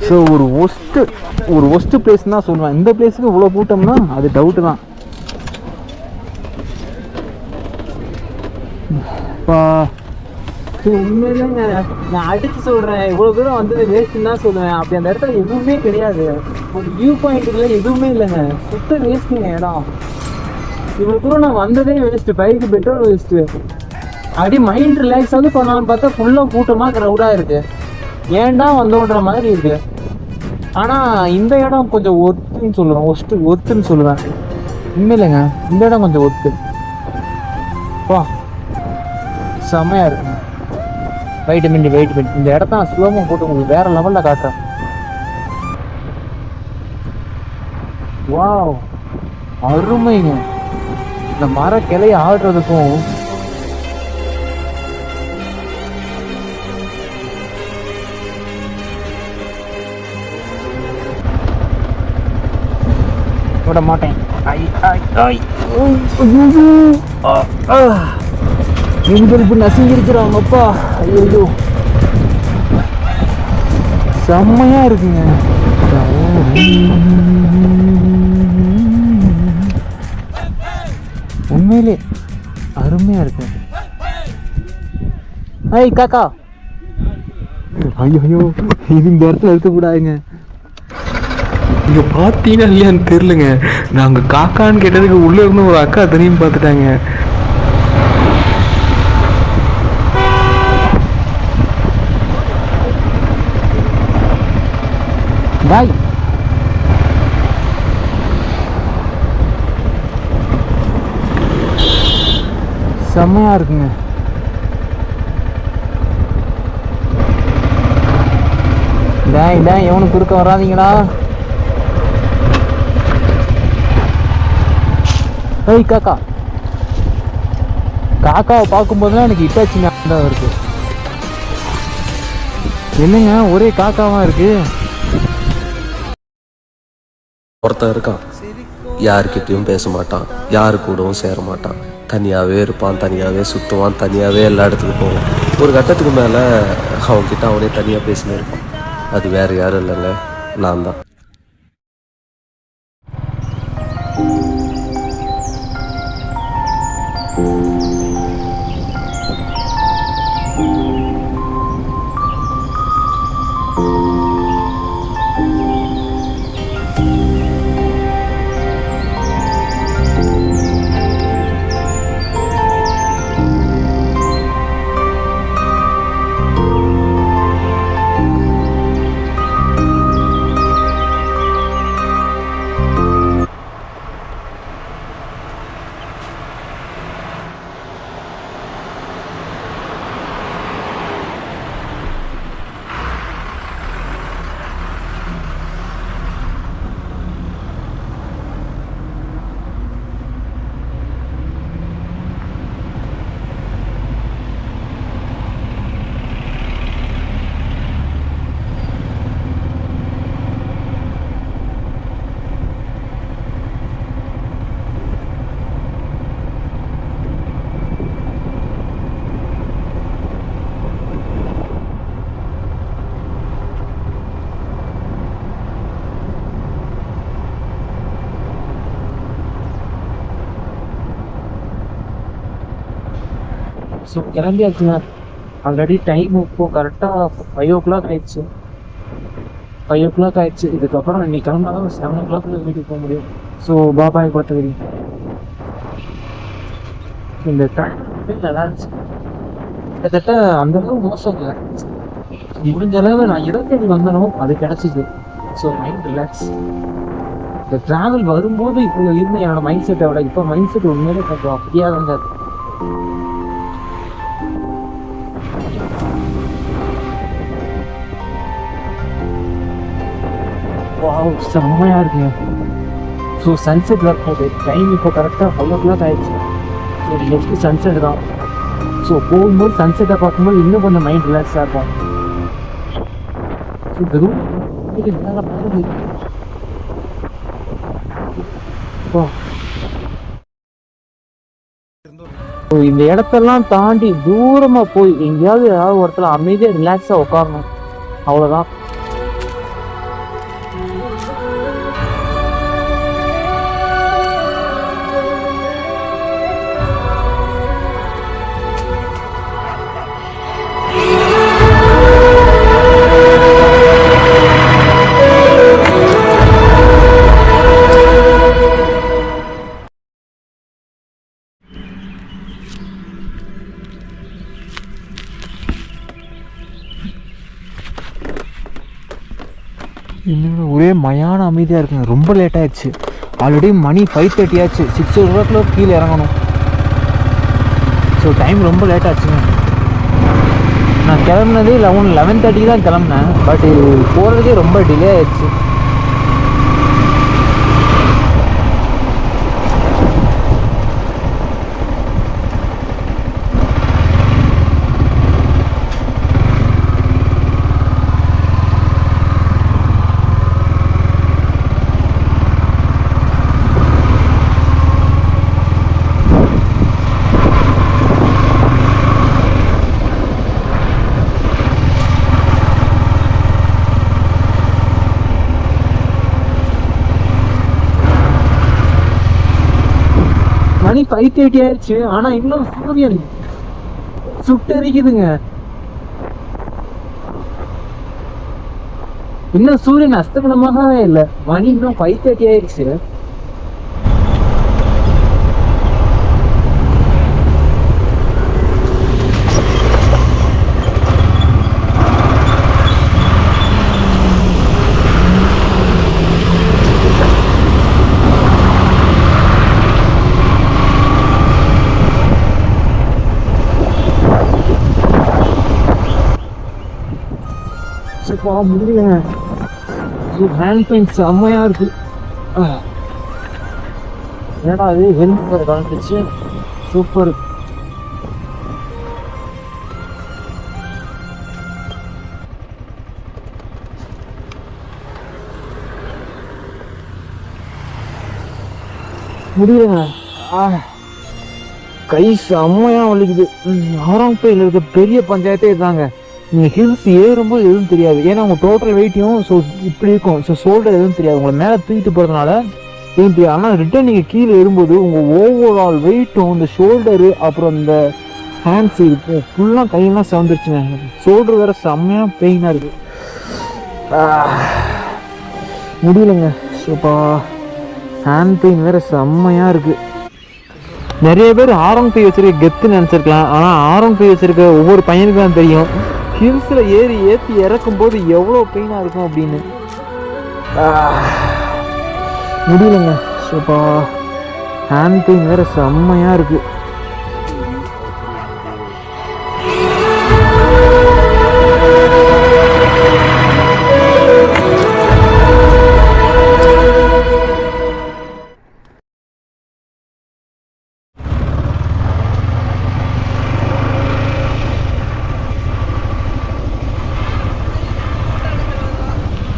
S1: ஸோ ஒரு ஒஸ்ட்டு பிளேஸ் தான் சொல்லுவேன். இந்த பிளேஸுக்கு இவ்வளோ கூட்டம்னா அது டவுட்டு தான். உண்மையிலேங்க நான் அடித்து சொல்கிறேன், இவ்வளோ தூரம் வந்தது வேஸ்ட்டுன்னு தான் சொல்லுவேன். அப்படி அந்த இடத்துல எதுவுமே கிடையாது, ஒரு வியூ பாயிண்ட்டுக்குள்ள எதுவுமே இல்லைங்க, சுத்த வேஸ்ட்டுங்க இடம். இவ்வளோ தூரம் நான் வந்ததே வேஸ்ட்டு, பைக்கு பெட்ரோல் வேஸ்ட்டு. அப்படி மைண்ட் ரிலாக்ஸாவது பண்ணலான்னு பார்த்தா ஃபுல்லாக கூட்டமாக க்ரௌடாக இருக்குது, ஏன்டா வந்தோன்ற மாதிரி இருக்குது. ஆனால் இந்த இடம் கொஞ்சம் ஒர்த்துன்னு சொல்லுவேன், ஒர்த்துன்னு சொல்லுவேன். உண்மையிலேங்க இந்த இடம் கொஞ்சம் ஒர்த்து. வா செம்மையாக இருக்குங்க. வெயிட் மினிட் இந்த இடத்த நான் ஸ்லோமோ போட்டு உங்களுக்கு வேறு லெவலில் காட்டுறேன். வாவ் அருமைங்க. இந்த மர கிளைய ஆடுறதுக்கும் விட மாட்டேன். எங்களுக்கு நசுங்கிருக்கிறாங்க அப்பா. ஐயோ செம்மையா இருக்குங்க. உண்மையிலே அருமையா இருக்கு. ஐய் காக்கா, ஐயோ இது இந்த இடத்துல இருக்கக்கூடாதுங்க.
S2: இங்கே பார்த்தீங்கன்னா இல்லையான்னு தெரிலங்க, நாங்கள் காக்கான்னு கேட்டதுக்கு உள்ளே இருந்து ஒரு அக்கா தெரியும் பார்த்துட்டாங்க.
S1: பாய். செம்மையா இருக்குங்க. டேய் எவனு குறுக்க வராதீங்கடா. ஏய் காக்கா, காக்காவை பார்க்கும்போதுலாம் எனக்கு இட்டாச்சி தான் இருக்கு. என்னங்க ஒரே காக்காவா இருக்கு.
S6: ஒருத்தன் இருக்கான், யாருக்கிட்டையும் பேச மாட்டான், யாரு கூடவும் சேர மாட்டான், தனியாகவே இருப்பான், தனியாகவே சுற்றுவான், தனியாகவே எல்லா இடத்துக்கும் போவான். ஒரு கட்டத்துக்கு மேலே அவன்கிட்ட அவனே தனியாக பேசினே இருப்பான். அது வேறு யாரும் இல்லைங்க, நான் தான்.
S1: ஸோ கிளம்பியாச்சுங்க. ஆல்ரெடி டைம் இப்போ கரெக்டாக 5 o'clock ஆயிடுச்சு. 5 o'clock ஆயிடுச்சு. இதுக்கப்புறம் இன்னைக்கு கிளம்பினாலும் 7 o'clock வீட்டுக்கு போக முடியும். ஸோ பாபாய் பார்த்துக்கிறீ. இந்த டைம் நல்லா இருந்துச்சு. கிட்டத்தட்ட அந்த அளவு மோசம் இல்லை. முடிஞ்ச அளவு நான் இடத்தேடி வந்தனோ அது கிடச்சிது. So mind relax. இந்த ட்ராவல் வரும்போது இப்போ இருந்த என்னோட மைண்ட் செட்டை விட இப்போ மைண்ட் செட் உண்மையிலே கொஞ்சம் அப்படியே இருந்தது. செம்மையா இருக்குங்க. ஸோ சன்செட் ஒர்க் போகுது. டைம் இப்போ கரெக்டாக 5 o'clock ஆயிடுச்சு. ஸோ நெக்ஸ்ட்டு சன்செட் தான். ஸோ போகும்போது சன்செட்டை பார்க்கும்போது இன்னும் கொஞ்சம் மைண்ட் ரிலாக்ஸாக இருக்கும். இந்த ரூம் இந்த இடத்தெல்லாம் தாண்டி தூரமா போய் எங்கேயாவது ஏதாவது ஒருத்தர் அமைதியா ரிலாக்ஸா உட்காரணும். அவ்வளவுதான். இன்னும் ஒரே மயான அமைதியாக இருக்குங்க. ரொம்ப லேட் ஆயிடுச்சு. ஆல்ரெடி மணி 5:30 ஆச்சு. 6 o'clock கீழே இறங்கணும். ஸோ டைம் ரொம்ப லேட் ஆச்சுங்க. நான் கிளம்புனதே 11:30 தான் கிளம்புனேன். பட் போகிறதுக்கே ரொம்ப டிலே ஆயிடுச்சு. மணி 5:30 ஆயிடுச்சு. ஆனா இன்னும் சூரியன் சுட்டரிக்குதுங்க. இன்னும் சூரியன் அஸ்தமனமாகவே இல்லை. மணி இன்னும் 5:30 ஆயிடுச்சு. முடியலங்க. ஹேண்ட் பெயின் செம்மையா இருக்கு. என்னடா அது ஹெல்மெட் கலந்துச்சு. சூப்பர். முடியலங்க. கை செம்மையா வலிக்குது. ஆரம்பத்தில் இருக்க பெரிய பஞ்சாயத்தே இருந்தாங்க. நீங்கள் ஹில்ஸ் ஏறும்போது எதுவும் தெரியாது. ஏன்னா உங்கள் டோட்டல் வெயிட்டையும் ஸோ இப்படி இருக்கும். ஸோ ஷோல்டர் எதுவும் தெரியாது. உங்களை மேலே தூக்கிட்டு போகிறதுனால எதுவும் தெரியாது. ஆனால் ரிட்டர்ன் நீங்கள் கீழே ஏறும்போது உங்கள் ஓவரால் வெயிட்டும் இந்த ஷோல்டரு அப்புறம் இந்த ஹேண்ட்ஸ் இது ஃபுல்லாக கையெல்லாம் செவந்துருச்சுங்க. ஷோல்டர் வேறு செம்மையாக பெயினாக இருக்குது. முடியலைங்க. சூப்பா ஹேண்ட் பெயின் வேறு செம்மையாக இருக்குது. நிறைய பேர் R1 வச்சுருக்க கெத்துன்னு நினச்சிருக்கலாம். ஆனால் R1 வச்சுருக்க ஒவ்வொரு பையனுக்கு தான் தெரியும் ஹில்ஸில் ஏற்றி இறக்கும்போது எவ்வளோ பெயினாக இருக்கும் அப்படின்னு. முடியலைங்க. சூப்பா ஹேண்ட் பெயின் வேறு செம்மையாக இருக்குது.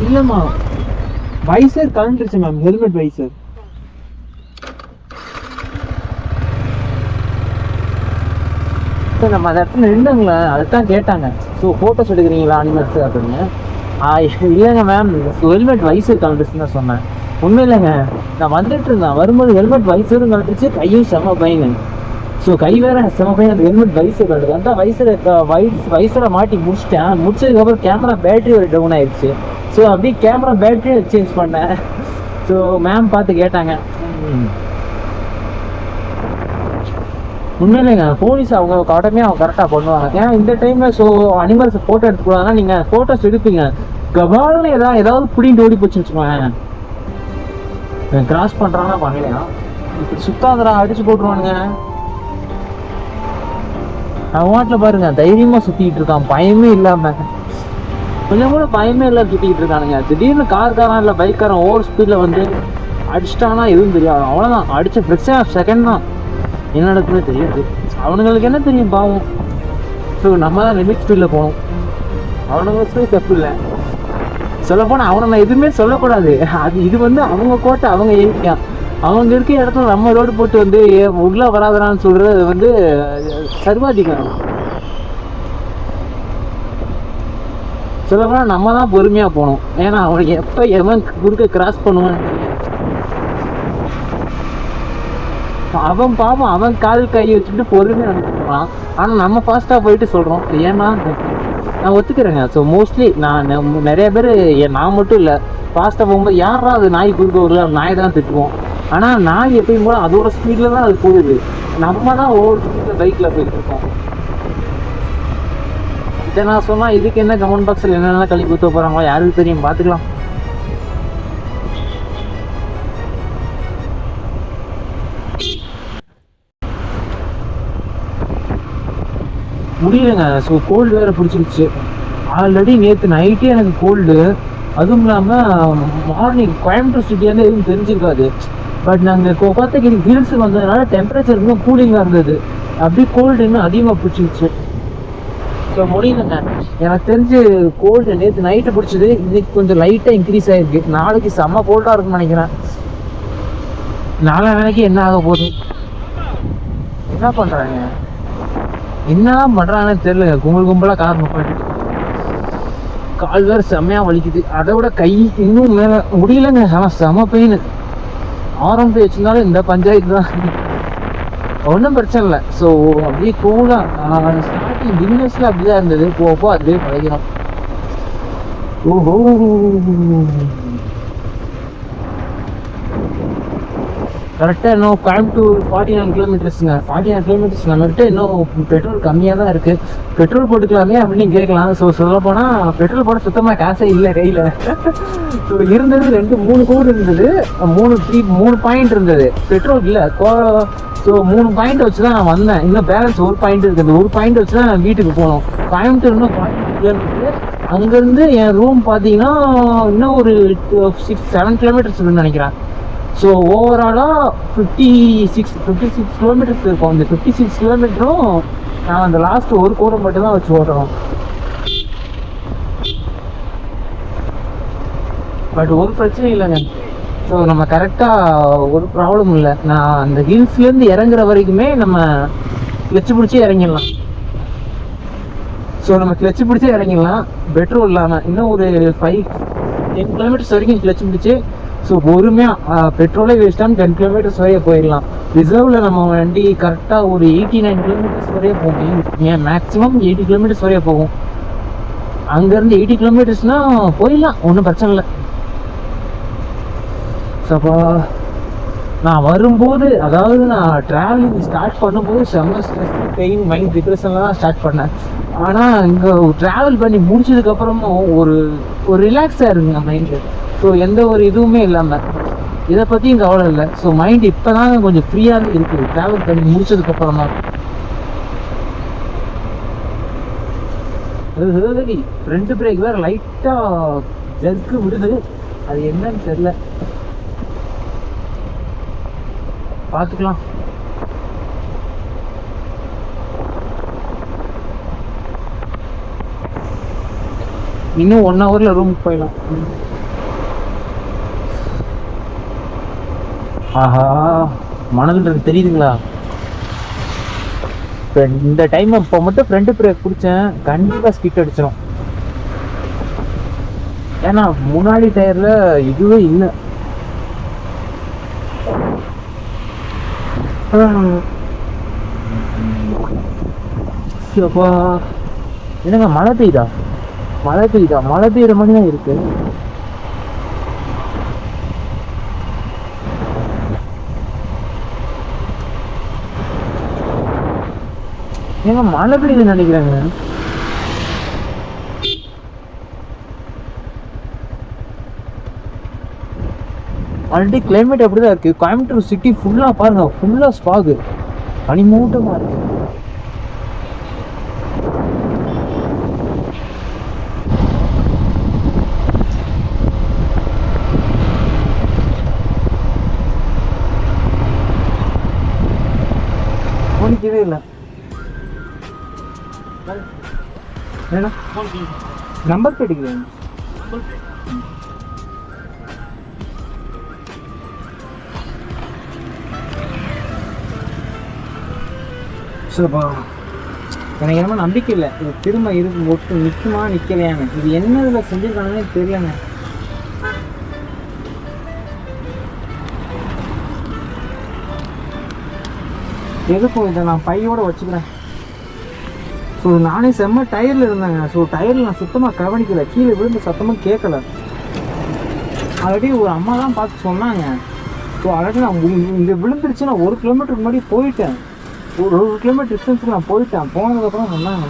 S1: இல்லைம்மா, வைசர் கலந்துருச்சு மேம். Helmet visor. நம்ம அந்த இடத்துல நின்றுங்களா, அதுதான் கேட்டாங்க. ஸோ ஃபோட்டோஸ் எடுக்கிறீங்களா அனிமல்ஸ் அப்படின்னு. இல்லைங்க மேம், ஹெல்மெட் வைசர் கலந்துருச்சுன்னு தான் சொன்னேன். உண்மை இல்லைங்க, நான் வந்துட்டு இருந்தேன். வரும்போது ஹெல்மெட் வைசரும் கலந்துருச்சு, கையும் செம்ம பையன். ஸோ கை வேற செம பையன் அந்த ஹெல்மெட் வயசு காட்டுது அந்த வயசில் மாட்டி முடிச்சிட்டேன். முடிச்சதுக்கப்புறம் கேமரா பேட்டரி ஒரு டவுன் ஆயிடுச்சு. ஸோ அப்படியே கேமரா பேட்டரி எக்ஸ்சேஞ்ச் பண்ணேன். ஸோ மேம் பார்த்து கேட்டாங்க. உண்மையிலேங்க போலீஸ் அவங்க கடமையாக அவங்க கரெக்டாக பண்ணுவாங்க. ஏன்னா இந்த டைமில் ஸோ அனிமல்ஸ் ஃபோட்டோ எடுத்துக்கூடாதுன்னா நீங்கள் ஃபோட்டோஸ் எடுப்பீங்க, கபால்னு ஏதாவது பிடிண்டு ஓடி போச்சுன்னு வச்சுக்கோங்க. கிராஸ் பண்ணுறாங்கன்னா பண்ணலையா இப்படி சுத்தாதரா அடிச்சு போட்டுருவானுங்க. அவன் வாட்டில் பாருங்க தைரியமாக சுற்றிக்கிட்டு இருக்கான், பயமே இல்லாமல், கொஞ்சம் கூட பயமே இல்லாம சுற்றிக்கிட்டு இருக்கானுங்க. திடீர்னு காரன் இல்லை பைக்காரன் ஓவர் ஸ்பீடில் வந்து அடிச்சிட்டானா எதுவும் தெரியாது. அவ்வளோதான், அடித்த ஃப்ரெக்ஷன் ஆஃப் செகண்ட் தான் என்ன நடக்குதுன்னு தெரியாது. அவனுங்களுக்கு என்ன தெரியும் பாவம். ஸோ நம்ம தான் லிமிட் ஸ்பீடில் போகணும். அவனுங்களுக்கு தப்பு இல்லை. சொல்லப்போனால் அவனை நான் எதுவுமே சொல்லக்கூடாது. இது வந்து அவங்க கோட்டை, அவங்க ஏரியா, அவங்க இருக்க இடத்துல நம்ம ரோடு போட்டு வந்து உள்ளே வராதரான்னு சொல்கிறது வந்து சர்வாதிகாரம். சொல்லப்போனால் நம்ம தான் பொறுமையாக போகணும். ஏன்னா அவனுக்கு எப்போ எவன் குறுக்க கிராஸ் பண்ணுவான்னு அவன் பாவம், அவன் கால் கை வச்சுட்டு பொறுமையாக அனுப்பிடுவான். ஆனால் நம்ம ஃபாஸ்ட்டாக போயிட்டு சொல்கிறோம். ஏன்னா நான் ஒத்துக்கிறேங்க. ஸோ மோஸ்ட்லி நான் நிறைய பேர், நான் மட்டும் இல்லை, ஃபாஸ்ட்டாக போகும்போது யாரா அது நாய் குறுக்க வரல, நாய் தான் திட்டுவோம். ஆனால் நாய் எப்பயும் போல அதோட ஸ்பீடில் தான் அது போகுது, நம்ம தான் ஒவ்வொரு ஸ்பீடில் பைக்கில் போயிட்டு இருக்கோம். இதை நான் சொன்னால் இதுக்கு என்ன கமெண்ட் பாக்ஸில் என்னென்ன கழி குத்த போகிறாங்களோ யாருக்கு தெரியும், பார்த்துக்கலாம். முடியலைங்க. ஸோ கோல்டு வேறு பிடிச்சிருச்சு. ஆல்ரெடி நேற்று நைட்டே எனக்கு கோல்டு. அதுவும் இல்லாமல் மார்னிங் கோயம்புத்தூர் சிட்டியால் எதுவும் தெரிஞ்சிருக்காது. பட் நாங்கள் கோத்தகிரி ஹில்ஸுக்கு வந்ததுனால டெம்பரேச்சர் இன்னும் கூலிங்காக இருந்தது. அப்படியே கோல்டு இன்னும் அதிகமாக பிடிச்சிருச்சு. ஸோ முடியலைங்க. எனக்கு தெரிஞ்சு கோல்டு நேற்று நைட்டு பிடிச்சது, இன்னைக்கு கொஞ்சம் லைட்டாக இன்க்ரீஸ் ஆகிருக்கு. நாளைக்கு செம்ம கோல்டாக இருக்குன்னு நினைக்கிறேன். நாளைக்கு என்ன ஆக போகுது, என்ன பண்ணுறாங்க, என்னதான் பண்ணுறாங்கன்னு தெரியல. கும்பலாக காரணம் போயிட்டு கால் வேறு செம்மையாக வலிக்குது. அதை விட கை இன்னும் மேலே முடியலங்க. ஆனால் செம பெயின். ஆரம்பி வச்சிருந்தாலும் இந்த பஞ்சாயத்து தான், ஒன்றும் பிரச்சனை இல்லை. ஸோ அப்படியே கூலாக ஸ்டார்டிங் பிகினர்ஸில் அப்படி தான் இருந்தது. போகப்போ அதுவே பழகிறோம். ஓஹோ, கரெக்டாக இன்னும் கோயம்புத்தூர் 49 கிலோமீட்டர்ஸுங்க. 49 கிலோமீட்டர்ஸ் நம்மகிட்ட இன்னும் பெட்ரோல் கம்மியாக தான் இருக்குது. பெட்ரோல் போட்டுக்கலாமே அப்படின்னு கேட்கலாம். ஸோ சொல்ல போனால் பெட்ரோல் போட சுத்தமாக காசே இல்லை கையில். ஸோ இருந்தது 2-3 கோடு இருந்தது, 3 பாயிண்ட் இருந்தது, பெட்ரோல் இல்லை. ஸோ 3 பாயிண்ட் வச்சு தான் நான் வந்தேன். இன்னும் பேலன்ஸ் 1 பாயிண்ட் இருக்குது. அந்த 1 பாயிண்ட் வச்சு தான் நான் வீட்டுக்கு போகணும். கோயம்புத்தூர் இன்னும் 42 கிலோமீட்டர். அங்கேருந்து என் ரூம் பார்த்தீங்கன்னா இன்னும் ஒரு 6-7 கிலோமீட்டர்ஸ் இருக்குன்னு நினைக்கிறேன். ஸோ ஓவராலாக 56 கிலோமீட்டர்ஸ் இருக்கும். அந்த 56 கிலோமீட்டரும் நான் அந்த லாஸ்ட் ஒரு கோடை மட்டும் தான் வச்சு ஓடுறோம். பட் ஒரு பிரச்சனை இல்லைங்க. ஸோ நம்ம கரெக்டாக ஒரு ப்ராப்ளம் இல்லை. நான் அந்த ஹில்ஸ்லேருந்து இறங்குற வரைக்குமே நம்ம கிளச்சு பிடிச்சி இறங்கிடலாம். ஸோ நம்ம கிளச்சு பிடிச்சி இறங்கிடலாம் பெட்ரோல் இல்லாமல். இன்னும் ஒரு 5-10 கிலோமீட்டர்ஸ் வரைக்கும் கிளச்சு பிடிச்சி, ஸோ பொறுமையாக பெட்ரோலே வேஸ்ட்டாக 10 கிலோமீட்டர்ஸ் வரைய போயிடலாம். ரிசர்வில் நம்ம வண்டி கரெக்டாக ஒரு 89 கிலோமீட்டர்ஸ் வரைய போகும். ஏன் மேக்ஸிமம் 80 கிலோமீட்டர்ஸ் வரைய போகும். அங்கேருந்து 80 கிலோமீட்டர்ஸ்னால் போயிடலாம், ஒன்றும் பிரச்சனை இல்லை. ஸோ அப்போ நான் வரும்போது, அதாவது நான் ட்ராவலிங் ஸ்டார்ட் பண்ணும்போது செம்ம ஸ்ட்ரெஸ், பெயின், மைண்ட் டிப்ரெஷனில் தான் ஸ்டார்ட் பண்ணேன். ஆனால் இங்கே ட்ராவல் பண்ணி முடிச்சதுக்கப்புறமும் ஒரு ரிலாக்ஸாக இருக்குங்க மைண்டு. ஸோ எந்த ஒரு இதுவுமே இல்லாமல் இதை பற்றியும் கவலை இல்லை. ஸோ மைண்ட் இப்போ தான் கொஞ்சம் ஃப்ரீயாக இருக்குது ட்ராவல் பண்ணி முடிச்சதுக்கப்புறம் தான். அது ஃப்ரண்ட் பிரேக் வேறு லைட்டாக ஜர்க்கு விடுது, அது என்னன்னு தெரில, பார்த்துக்கலாம். இன்னும் 1 ஹவரில் ரூமுக்கு போயிடலாம். ஆஹா, மணல்ன்றது தெரியுதுங்களா? இந்த டைம் இப்போ மட்டும் ஃப்ரண்ட் பிரேக் பிடிச்சேன், கண்டிப்பாக ஸ்கிட் அடிச்சிடும். ஏன்னா முன்னாடி டயரில் இதுவே இல்லை. அப்பா என்னங்க மழை பெய்யுதா மழை பெய்யுற மாதிரி தான் இருக்கு. ஏங்க மழை பெய்யுதுன்னு நினைக்கிறேங்க. ஆல்ரெடி கிளைமேட் அப்படிதான் இருக்கு. கோயம்புத்தூர் சிட்டி ஃபுல்லா பாருங்க, ஃபுல்லா ஸ்பாகு, பனிமூட்டமா இருக்கு. கவனிக்கவே இல்லை. நம்பர் கேட்டுக்கிறேன். எனக்கு என்னமோ நம்பிக்கை இல்லை இது திரும்ப இருக்கு ஒட்டு நிற்குமா நிற்கலையான்னு. இது என்ன இதில் செஞ்சுருக்கானே தெரியலங்க. எதுக்கும் இதை நான் பையோட வச்சுக்கிறேன். ஸோ நானே செம்ம டயரில் இருந்தேங்க. ஸோ டயரில் நான் சுத்தமாக கவனிக்கலை, கீழே விழுந்து சத்தமாக கேட்கல. ஆல்ரெடி ஒரு அம்மா தான் பார்த்து சொன்னாங்க. ஸோ ஆல்ரெடி நான் இங்கே விழுந்துருச்சு. நான் 1 கிலோமீட்டருக்கு முன்னாடி போயிட்டேன். ஒரு கிலோமீட்டர் டிஸ்டன்ஸுக்கு நான் போயிட்டேன். போனதுக்கப்புறம் சொன்னாங்க,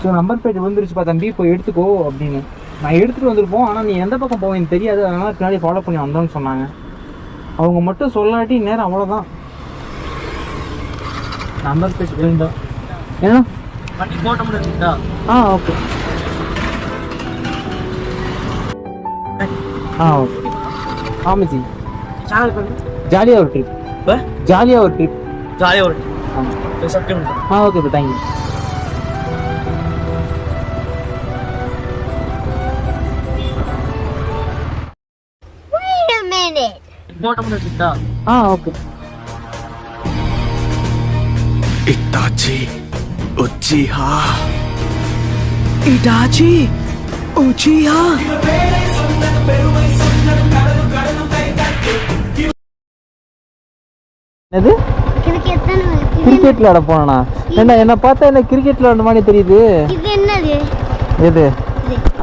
S1: ஸோ நம்பர் பிளேட் விழுந்துருச்சுப்பா தம்பி, போய் எடுத்துக்கோ அப்படின்னு. நான் எடுத்துகிட்டு வந்துருப்போம், ஆனால் நீ எந்த பக்கம் போவேன்னு தெரியாது, அதனால் பின்னாடி ஃபாலோ பண்ணி வந்தோன்னு சொன்னாங்க. அவங்க மட்டும் சொல்லாட்டி நேரம் அவ்வளோதான். நம்பர் பிளேட் விழுந்தோம். ஏன்னா
S5: வண்டி போட்ட முடியுங்களா?
S1: ஓகே. ஓகே. ஆமாச்சி,
S5: சேனல் பண்ணி
S1: ஜாலியாக ஒரு ட்ரிப். ஜாலியாக ஒரு ட்ரிப்.
S5: ஜாலியாக ஒரு
S1: ஓகே ப்ரோ, தேங்க்யூ.
S5: போட்ட முடியுங்களா?
S1: Okay.
S7: Itachi Uchiha Itachi Uchiha
S1: என்னது கிரிக்கெட் விளையாட போனா? என்ன பார்த்தா என்ன கிரிக்கெட் விளையாட மாதிரி தெரியுது.
S8: இது என்னது?
S1: எது?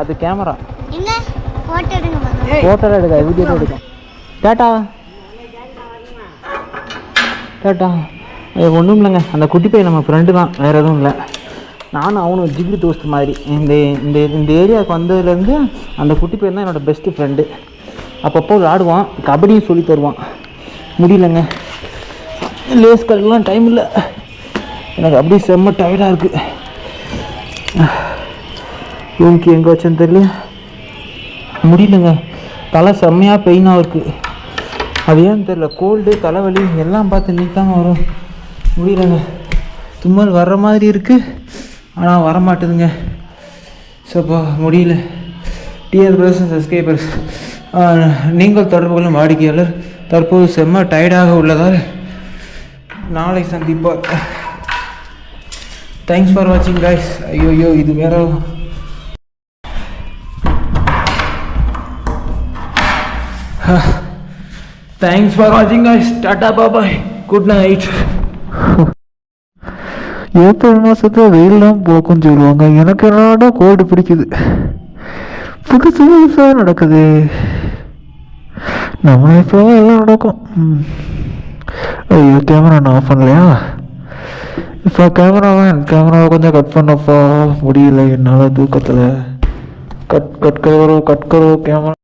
S1: அது கேமரா.
S8: எங்க போட்டோ எடுங்க பாக்கலாம்.
S1: போட்டோ எடுக்க, வீடியோ எடுக்க. டாடா டாடா. ஒன்றும் இல்லைங்க, அந்த குட்டி பையன் நம்ம ஃப்ரெண்டு தான், வேறு எதுவும் இல்லை. நானும் அவனும் ஜிகிரி தோஸ்து மாதிரி. இந்த இந்த இந்த ஏரியாவுக்கு வந்ததுலேருந்து அந்த குட்டி பையன் தான் என்னோடய பெஸ்ட்டு ஃப்ரெண்டு. அப்பப்போ விளாடுவான், கபடியும் சொல்லி தருவான். முடியலங்க, லேஸ் கல்லாம் டைம் இல்லை. எனக்கு அப்படியே செம்ம டயர்டாக இருக்குது. இவனுக்கு எங்கே வச்சேன்னு தெரியல. முடியலங்க, தலை செம்மையாக பெயினாக இருக்குது. அது ஏன்னு தெரியல, கோல்டு தலைவலி எல்லாம் பார்த்து நீத்தாங்க வரும். முடியலங்க, தும்மல் வர்ற மாதிரி இருக்குது, ஆனால் வரமாட்டுதுங்க. சப்பா முடியல. டிஆர் பிரதர்ஸ் அண்ட் சப்ஸ்கிரைபர்ஸ், நீங்கள் தொடர்பு கொள்ளும் வாடிக்கையாளர் தற்போது செம்ம டயர்டாக உள்ளதால் நாளை சந்திப்பார். தேங்க்ஸ் ஃபார் வாட்சிங் கைஸ். ஐயோ இது வேற. தேங்க்ஸ் ஃபார் வாட்சிங் கைஸ். டாடா பாய், குட் நைட்.
S9: ஏப்ரல் மாதத்தில் வெயில் தான் போக்குன்னு சொல்லுவாங்க. எனக்கு என்னடா கோல்டு பிடிக்குது. புதுசு புதுசாக நடக்குது. நம்ம இப்போ எல்லாம் நடக்கும். ஐயோ, கேமரா நான் ஆஃப் பண்ணலையா? இப்போ கேமராவை கொஞ்சம் கட் பண்ணப்போ முடியல என்னால் தூக்கத்தில். கட் கட் கட் கரோ கேமரா.